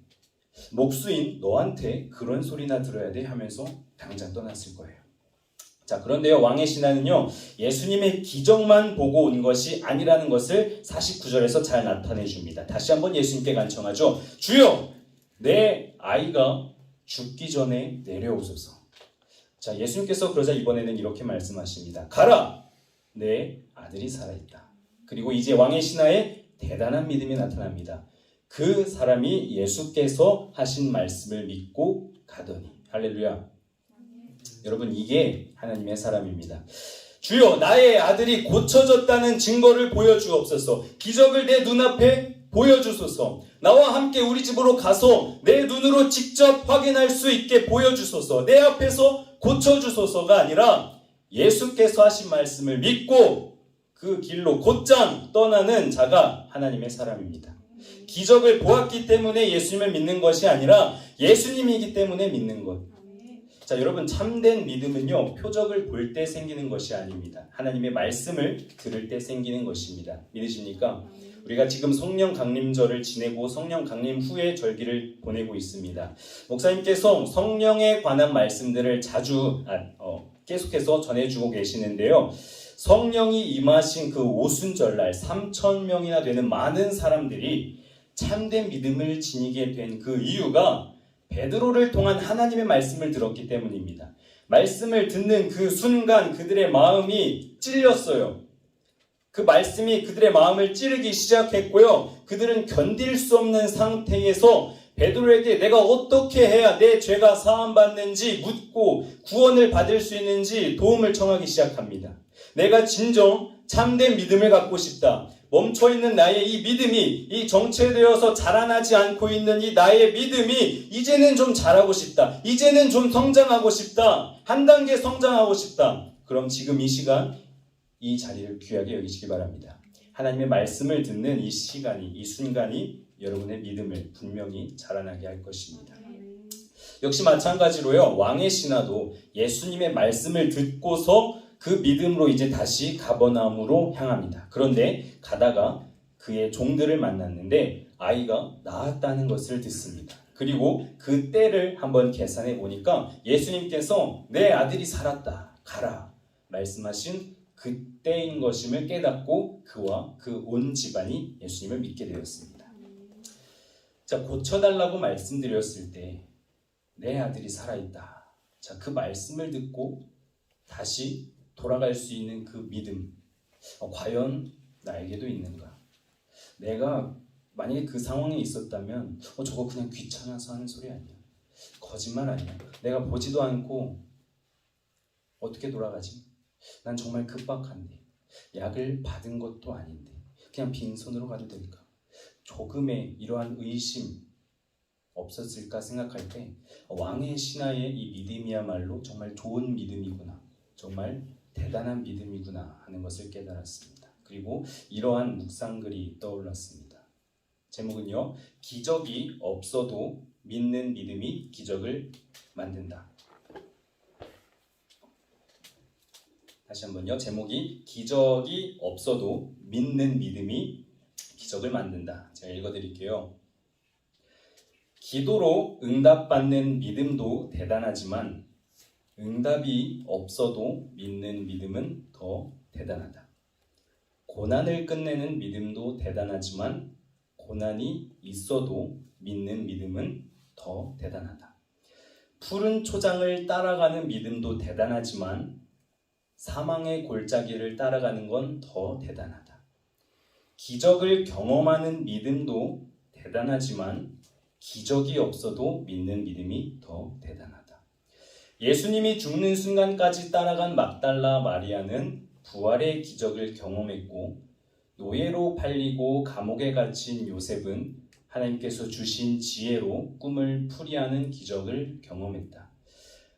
목수인 너한테 그런 소리나 들어야 돼 하면서 당장 떠났을 거예요. 자, 그런데요 왕의 신하는요 예수님의 기적만 보고 온 것이 아니라는 것을 49절에서 잘 나타내 줍니다. 다시 한번 예수님께 간청하죠. 주여 내 아이가 죽기 전에 내려오소서. 자, 예수님께서 그러자 이번에는 이렇게 말씀하십니다. 가라 내 아들이 살아있다. 그리고 이제 왕의 신하의 대단한 믿음이 나타납니다. 그 사람이 예수께서 하신 말씀을 믿고 가더니 할렐루야. 여러분 이게 하나님의 사람입니다. 주여 나의 아들이 고쳐졌다는 증거를 보여주옵소서. 기적을 내 눈앞에 보여주소서. 나와 함께 우리 집으로 가서 내 눈으로 직접 확인할 수 있게 보여주소서. 내 앞에서 고쳐주소서가 아니라 예수께서 하신 말씀을 믿고 그 길로 곧장 떠나는 자가 하나님의 사람입니다. 기적을 보았기 때문에 예수님을 믿는 것이 아니라 예수님이기 때문에 믿는 것. 자, 여러분, 참된 믿음은요, 표적을 볼 때 생기는 것이 아닙니다. 하나님의 말씀을 들을 때 생기는 것입니다. 믿으십니까? 우리가 지금 성령 강림절을 지내고 성령 강림 후에 절기를 보내고 있습니다. 목사님께서 성령에 관한 말씀들을 자주 계속해서 전해주고 계시는데요. 성령이 임하신 그 오순절날 3,000명이나 되는 많은 사람들이 참된 믿음을 지니게 된 그 이유가 베드로를 통한 하나님의 말씀을 들었기 때문입니다. 말씀을 듣는 그 순간 그들의 마음이 찔렸어요. 그 말씀이 그들의 마음을 찌르기 시작했고요. 그들은 견딜 수 없는 상태에서 베드로에게 내가 어떻게 해야 내 죄가 사함받는지 묻고 구원을 받을 수 있는지 도움을 청하기 시작합니다. 내가 진정 참된 믿음을 갖고 싶다. 멈춰있는 나의 이 믿음이, 이 정체되어서 자라나지 않고 있는 이 나의 믿음이 이제는 좀 자라고 싶다. 이제는 좀 성장하고 싶다. 한 단계 성장하고 싶다. 그럼 지금 이 시간, 이 자리를 귀하게 여기시기 바랍니다. 하나님의 말씀을 듣는 이 시간이, 이 순간이 여러분의 믿음을 분명히 자라나게 할 것입니다. 역시 마찬가지로요, 왕의 신하도 예수님의 말씀을 듣고서 그 믿음으로 이제 다시 가버나움으로 향합니다. 그런데 가다가 그의 종들을 만났는데 아이가 낳았다는 것을 듣습니다. 그리고 그 때를 한번 계산해 보니까 예수님께서 내 아들이 살았다, 가라 말씀하신 그 때인 것임을 깨닫고 그와 그 온 집안이 예수님을 믿게 되었습니다. 자, 고쳐달라고 말씀드렸을 때 내 아들이 살아있다. 자, 그 말씀을 듣고 다시 돌아갈 수 있는 그 믿음, 과연 나에게도 있는가? 내가 만약에 그 상황에 있었다면 저거 그냥 귀찮아서 하는 소리 아니야, 거짓말 아니야, 내가 보지도 않고 어떻게 돌아가지? 난 정말 급박한데, 약을 받은 것도 아닌데 그냥 빈손으로 가도 될까? 조금의 이러한 의심 없었을까 생각할 때 왕의 신하의 이 믿음이야말로 정말 좋은 믿음이구나, 정말 대단한 믿음이구나 하는 것을 깨달았습니다. 그리고 이러한 묵상글이 떠올랐습니다. 제목은요, 기적이 없어도 믿는 믿음이 기적을 만든다. 다시 한번요, 제목이 기적이 없어도 믿는 믿음이 기적을 만든다. 제가 읽어드릴게요. 기도로 응답받는 믿음도 대단하지만 응답이 없어도 믿는 믿음은 더 대단하다. 고난을 끝내는 믿음도 대단하지만 고난이 있어도 믿는 믿음은 더 대단하다. 푸른 초장을 따라가는 믿음도 대단하지만 사망의 골짜기를 따라가는 건 더 대단하다. 기적을 경험하는 믿음도 대단하지만 기적이 없어도 믿는 믿음이 더 대단하다. 예수님이 죽는 순간까지 따라간 막달라 마리아는 부활의 기적을 경험했고, 노예로 팔리고 감옥에 갇힌 요셉은 하나님께서 주신 지혜로 꿈을 풀이하는 기적을 경험했다.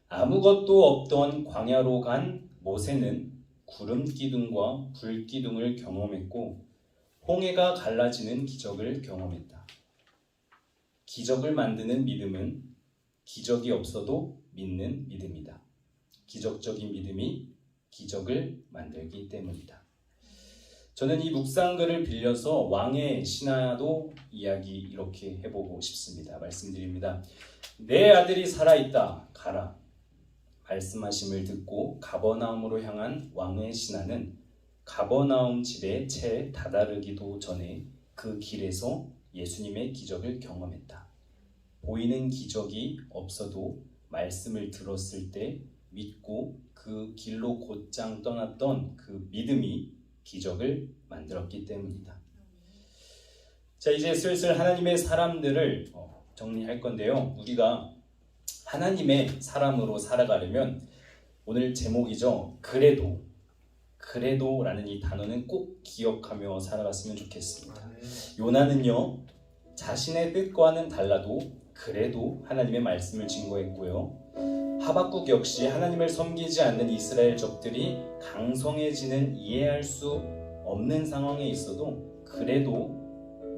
아무것도 없던 광야로 간 모세는 구름 기둥과 불 기둥을 경험했고 홍해가 갈라지는 기적을 경험했다. 기적을 만드는 믿음은 기적이 없어도 믿는 믿음이다. 기적적인 믿음이 기적을 만들기 때문이다. 저는 이 묵상글을 빌려서 왕의 신하도 이야기 이렇게 해보고 싶습니다. 말씀드립니다. 내 아들이 살아있다, 가라 말씀하심을 듣고 가버나움으로 향한 왕의 신하는 가버나움 집에 채 다다르기도 전에 그 길에서 예수님의 기적을 경험했다. 보이는 기적이 없어도 말씀을 들었을 때 믿고 그 길로 곧장 떠났던 그 믿음이 기적을 만들었기 때문이다. 자, 이제 슬슬 하나님의 사람들을 정리할 건데요. 우리가 하나님의 사람으로 살아가려면 오늘 제목이죠. 그래도 라는 이 단어는 꼭 기억하며 살아갔으면 좋겠습니다. 요나는요, 자신의 뜻과는 달라도 그래도 하나님의 말씀을 증거했고요. 하박국 역시 하나님을 섬기지 않는 이스라엘 족들이 강성해지는 이해할 수 없는 상황에 있어도 그래도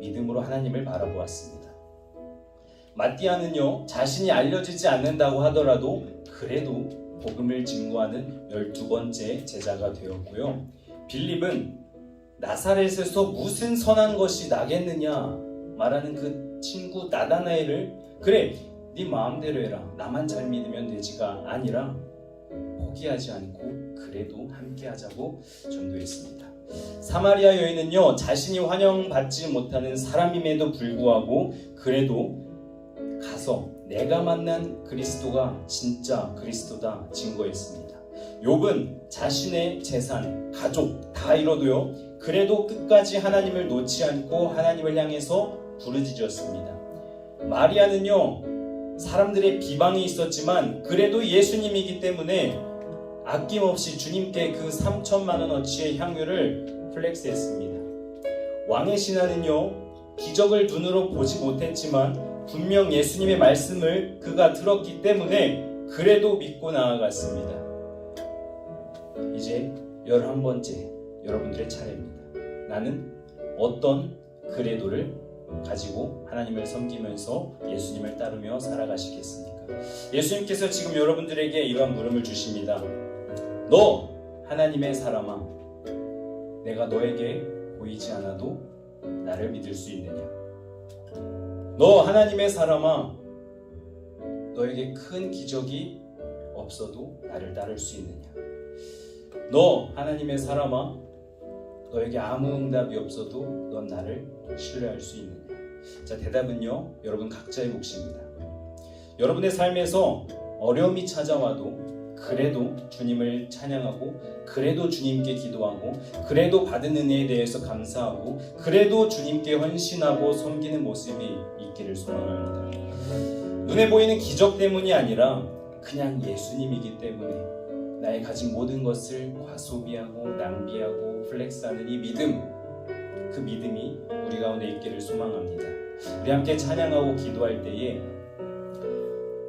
믿음으로 하나님을 바라보았습니다. 마띠아는요, 자신이 알려지지 않는다고 하더라도 그래도 복음을 증거하는 12번째 제자가 되었고요. 빌립은 나사렛에서 무슨 선한 것이 나겠느냐 말하는 그 친구 나다나엘을 그래 네 마음대로 해라 나만 잘 믿으면 되지가 아니라 포기하지 않고 그래도 함께 하자고 전도했습니다. 사마리아 여인은요, 자신이 환영받지 못하는 사람임에도 불구하고 그래도 가서 내가 만난 그리스도가 진짜 그리스도다 증거했습니다. 욥은 자신의 재산, 가족 다 잃어도요, 그래도 끝까지 하나님을 놓지 않고 하나님을 향해서 부르짖었습니다. 마리아는요, 사람들의 비방이 있었지만 그래도 예수님이기 때문에 아낌없이 주님께 그 3천만 원어치의 향유를 플렉스했습니다. 왕의 신하는요, 기적을 눈으로 보지 못했지만 분명 예수님의 말씀을 그가 들었기 때문에 그래도 믿고 나아갔습니다. 이제 11번째 여러분들의 차례입니다. 나는 어떤 그래도를 가지고 하나님을 섬기면서 예수님을 따르며 살아가시겠습니까? 예수님께서 지금 여러분들에게 이러한 물음을 주십니다. 너 하나님의 사람아, 내가 너에게 보이지 않아도 나를 믿을 수 있느냐? 너 하나님의 사람아, 너에게 큰 기적이 없어도 나를 따를 수 있느냐? 너 하나님의 사람아, 너에게 아무 응답이 없어도 넌 나를 신뢰할 수 있느냐? 자, 대답은요, 여러분 각자의 몫입니다. 여러분의 삶에서 어려움이 찾아와도 그래도 주님을 찬양하고 그래도 주님께 기도하고 그래도 받은 은혜에 대해서 감사하고 그래도 주님께 헌신하고 섬기는 모습이 있기를 소망합니다. 눈에 보이는 기적 때문이 아니라 그냥 예수님이기 때문에 나의 가진 모든 것을 과소비하고 낭비하고 플렉스하는 이 믿음, 그 믿음이 우리 가운데 있기를 소망합니다. 우리 함께 찬양하고 기도할 때에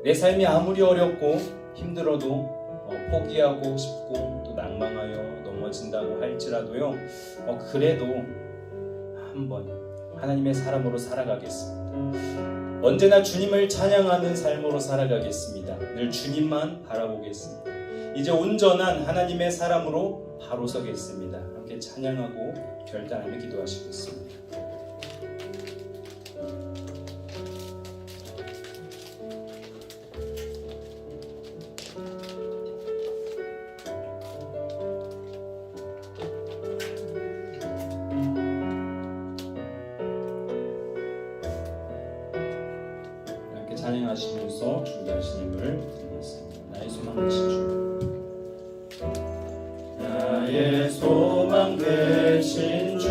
내 삶이 아무리 어렵고 힘들어도 포기하고 싶고 또 낭망하여 넘어진다고 할지라도요, 그래도 한번 하나님의 사람으로 살아가겠습니다. 언제나 주님을 찬양하는 삶으로 살아가겠습니다. 늘 주님만 바라보겠습니다. 이제 온전한 하나님의 사람으로 바로 서겠습니다. 함께 찬양하고 결단하며 기도하시겠습니다. 찬양하시면서 준비하신 힘을 드리겠습니다. 나의 소망 되신 주, 나의 소망 되신 주,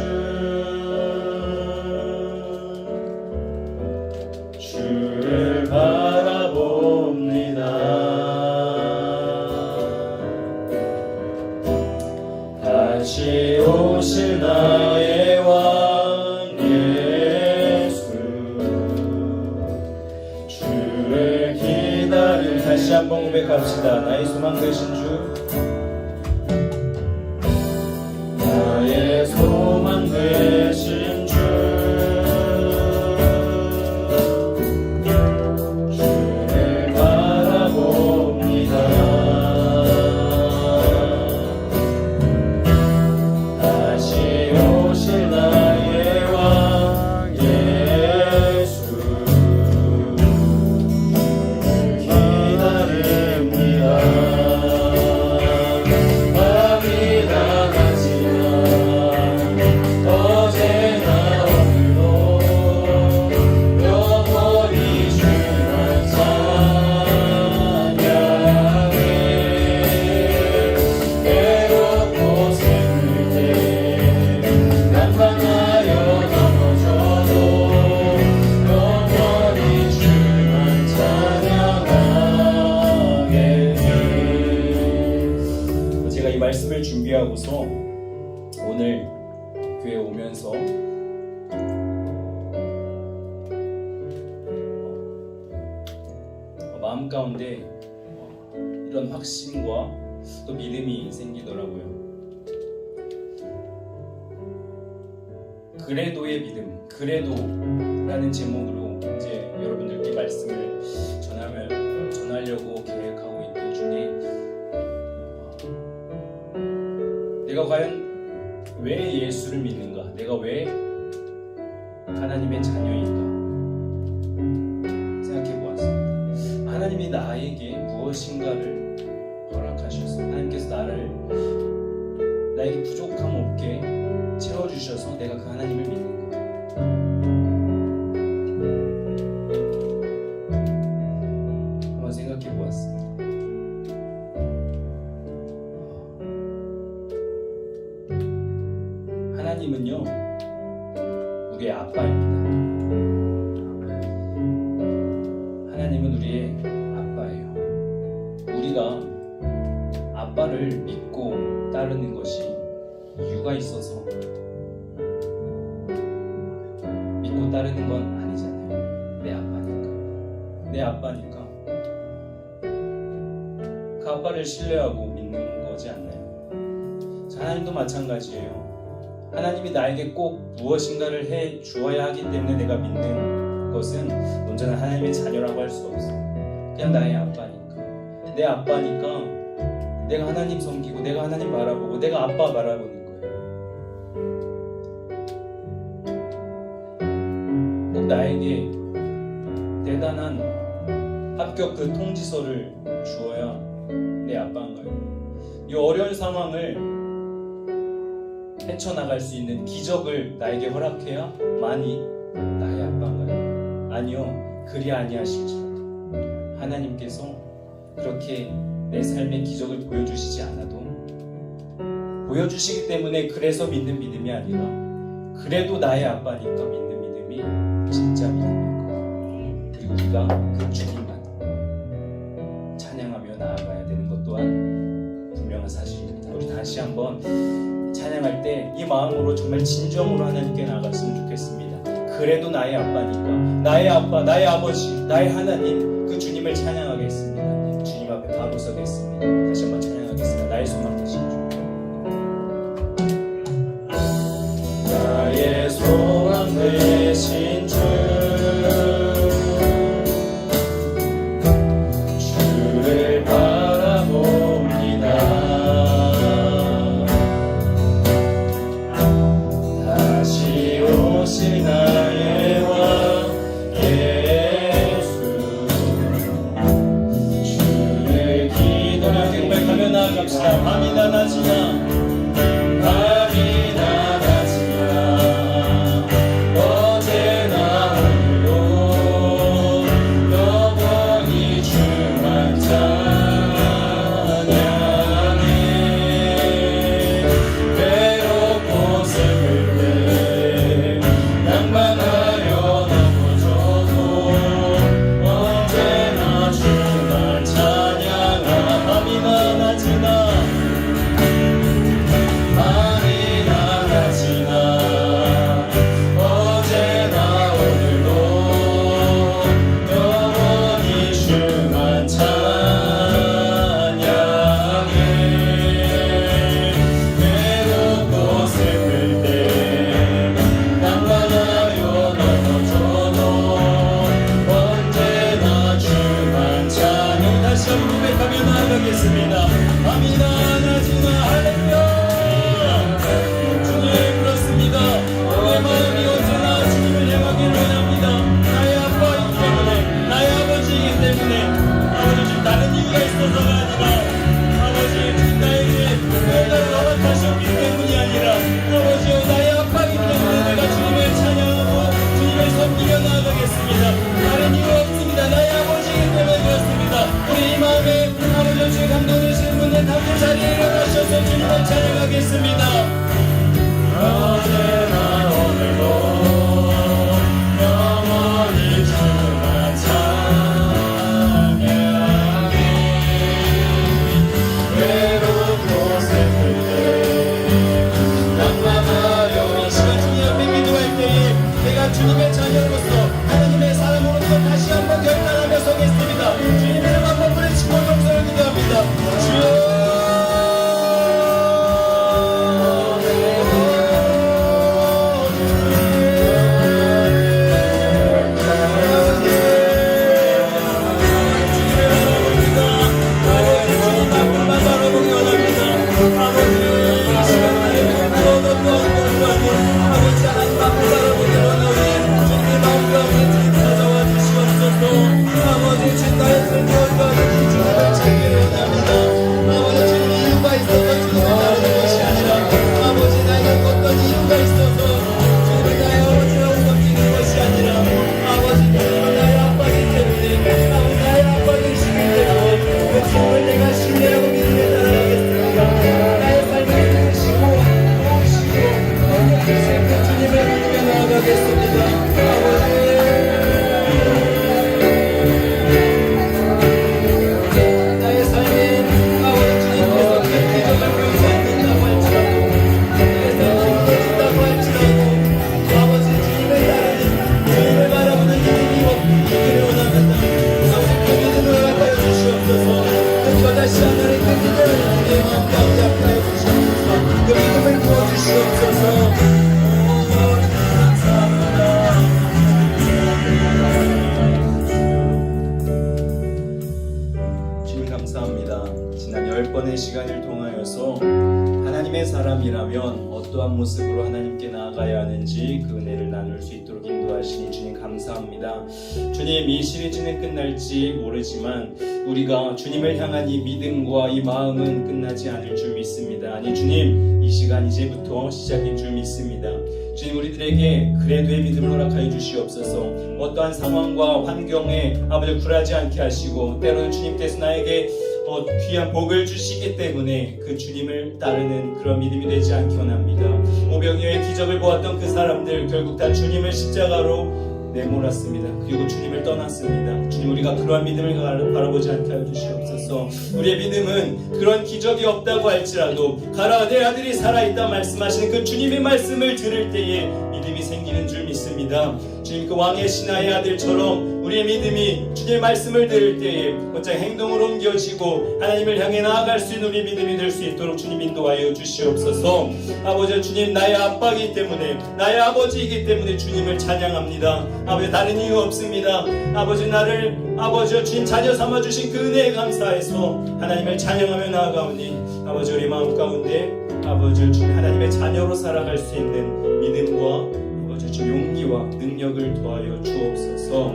주를 바라봅니다. 다시 오실 나의 왕 다시 한번 고백합시다. 나의 소망 되신 주, 나의 소망 되신 주, 주를 바라봅니다. 다시 오실 나의 왕 예수, 기다립니다. 제가 이 말씀을 준비하고서 오늘 교회 오면서 마음 가운데 이런 확신과 또 믿음이 생기더라고요. 그래도의 믿음, 그래도라는 제목으로 이제 여러분들께 말씀을 전하려고 계획하고 있던 중에 내가 과연 왜 예수를 믿는가? 내가 왜 하나님의 자녀인가? 생각해 보았습니다. 하나님이 나에게 무엇인가를 허락하셔서 하나님께서 나에게 부족함 없게 채워주셔서 내가 그 하나님을 믿는 것. 한번 생각해 보았습니다. 하나님은요 우리의 아빠입니다. 하나님은 우리의 아빠예요. 우리가 아빠를 믿고 따르는 것이 이유가 있어서 믿고 따르는 건 아니잖아요. 내 아빠니까 그 아빠를 신뢰하고 믿는 거지 않나요? 자, 하나님도 마찬가지예요. 하나님이 나에게 꼭 무엇인가를 해 주어야 하기 때문에 내가 믿는 것은 온전한 하나님의 자녀라고 할 수 없어요. 그냥 나의 아빠니까. 내 아빠니까 내가 하나님 섬기고 내가 하나님 바라보고 내가 아빠 바라보는 거예요. 꼭 나에게 대단한 합격 그 통지서를 주어야 내 아빠인 거예요. 이 어려운 상황을 헤쳐나갈 수 있는 기적을 나에게 허락해야만이 나의 아빠인가요? 아니요, 그리 아니하실지라도 하나님께서 그렇게 내 삶의 기적을 보여주시지 않아도 보여주시기 때문에 그래서 믿는 믿음이 아니라 그래도 나의 아빠니까 믿는 믿음이 진짜 믿음인 거예요. 그리고 우리가 그 주님만 찬양하며 나아가야 되는 것 또한 분명한 사실입니다. 우리 다시 한번 찬양할 때 이 마음으로 정말 진정으로 하나님께 나아갔으면 좋겠습니다. 그래도 나의 아빠니까 나의 아빠, 나의 아버지, 나의 하나님 그 주님을 찬양하겠습니다. 주님 앞에 바로 서겠습니다. 다시 한번 찬양하겠습니다. 나의 소망 되신 주, 나의 소망 되신 주, 주를 바라봅니다. 다시 오실 나의 왕 예수, 주를 기도하며 고백하며 나아갑시다. 밤이나 낮이나 밤이나 낮이나 어제나 오늘도 영원히 주만 찬양해. 외롭고 슬플 때 낭만하여 넘어져도 언제나 주만 찬양하. 밤이나 낮이나 밤이나 낮이나 어제나 오늘도 영원히 주만 찬양해. 외롭고 슬플 때 낭만하여 넘어져도 언제나 주만 찬양. 다시 한번 고백하며 나아가겠습니다. 밤이나 낮이나 할렐루야. 주님 그렇습니다. 내 마음이 언제나 주님을 향하기를 원합니다. 나의 아빠이기 때문에, 나의 아버지이기 때문에, 아버지 좀 다른 이유가 있어서가 아니라 아버지 나에게 특별한 허락하셨기 때문이 아니라 아버지여 나의 아빠이기 때문에 내가 주님을 찬양하고 주님을 섬기며 나아가겠습니다. 다른 이유 없습니다. 나의 아버지이기 때문에 그렇습니다. 우리 이 마음에 아버지 주의 감동되시는 분들 함께 자리에 일어나셔서 주님을 찬양하겠습니다. 어제나 오늘도 영원히 주만 찬양해. 외롭고 슬 주옵소서. 하나님의 사람이라면 어떠한 모습으로 하나님께 나아가야 하는지 그 은혜를 나눌 수 있도록 인도하시니 주님 감사합니다. 주님, 이 시리즈는 끝날지 모르지만 우리가 주님을 향한 이 믿음과 이 마음은 끝나지 않을 줄 믿습니다. 아니 주님, 이 시간 이제부터 시작인 줄 믿습니다. 주님, 우리들에게 그래도의 믿음을 허락하여 주시옵소서. 어떠한 상황과 환경에 아버지 굴하지 않게 하시고, 때로는 주님께서 나에게 귀한 복을 주시기 때문에 그 주님을 따르는 그런 믿음이 되지 않기 원합니다. 오병이어의 기적을 보았던 그 사람들 결국 다 주님을 십자가로 내몰았습니다. 그리고 주님을 떠났습니다. 주님, 우리가 그러한 믿음을 바라보지 않게 하여 주시옵소서. 우리의 믿음은 그런 기적이 없다고 할지라도 가라 내 아들이 살아있다 말씀하시는 그 주님의 말씀을 들을 때에 믿음이 생기는 줄 믿습니다. 주님, 그 왕의 신하의 아들처럼 우리의 믿음이 주님의 말씀을 들을 때에 곧장 행동으로 옮겨지고 하나님을 향해 나아갈 수 있는 우리의 믿음이 될 수 있도록 주님 인도하여 주시옵소서. 아버지, 주님 나의 아빠이기 때문에, 나의 아버지이기 때문에 주님을 찬양합니다. 아버지, 다른 이유 없습니다. 아버지, 나를 아버지 주님 자녀 삼아주신 그 은혜에 감사해서 하나님을 찬양하며 나아가오니 아버지, 우리 마음 가운데 아버지 주님 하나님의 자녀로 살아갈 수 있는 믿음과 아버지 주님 용기와 능력을 더하여 주옵소서.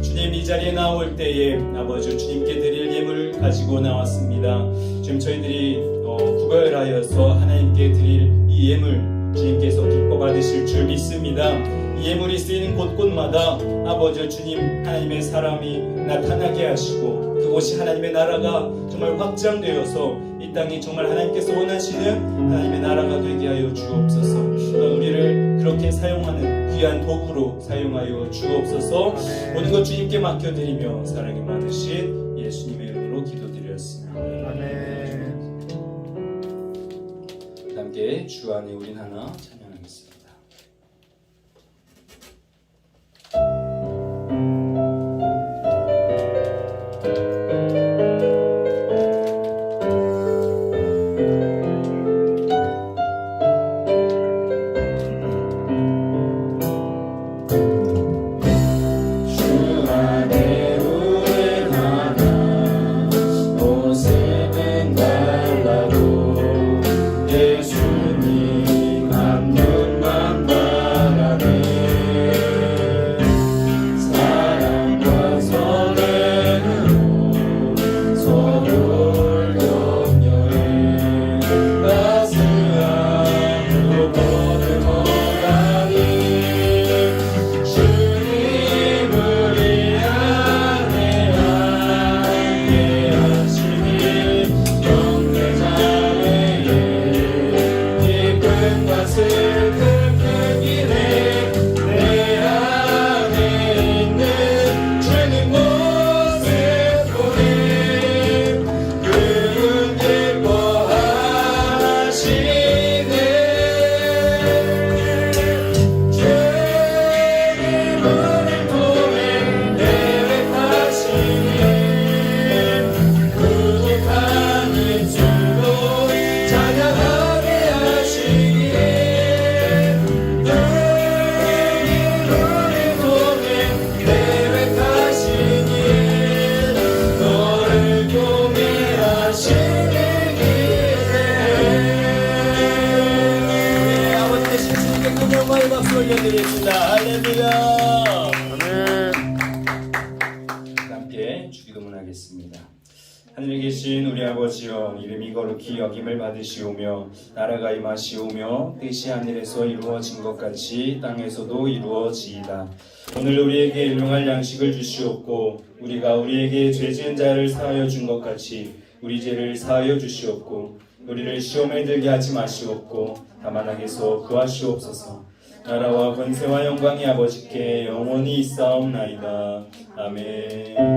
주님, 이 자리에 나올 때에 아버지 주님께 드릴 예물을 가지고 나왔습니다. 지금 저희들이 구별하여서 하나님께 드릴 이 예물 주님께서 기뻐 받으실 줄 믿습니다. 이 예물이 쓰이는 곳곳마다 아버지 주님 하나님의 사람이 나타나게 하시고 그곳이 하나님의 나라가 정말 확장되어서 이 땅이 정말 하나님께서 원하시는 하나님의 나라가 되게 하여 주옵소서. 우리를 그렇게 사용하는 귀한 도구로 사용하여 주옵소서. 모든 것 주님께 맡겨드리며 사랑이 많으신 예수님의 이름으로 기도드렸습니다. 함께 주 안에 우린 하나 찬양하겠습니다. 올려드리겠습니다. 할렐루야. 함께 주기도문 하겠습니다. 하늘에 계신 우리 아버지여, 이름이 거룩히 여김을 받으시오며 나라가 임하시오며 뜻이 하늘에서 이루어진 것 같이 땅에서도 이루어지이다. 오늘 우리에게 일용할 양식을 주시옵고 우리가 우리에게 죄 지은 자를 사하여 준 것 같이 우리 죄를 사하여 주시옵고 우리를 시험에 들게 하지 마시옵고 다만 악에서 구하시옵소서. 나라와 권세와 영광이 아버지께 영원히 있사옵나이다. 아멘.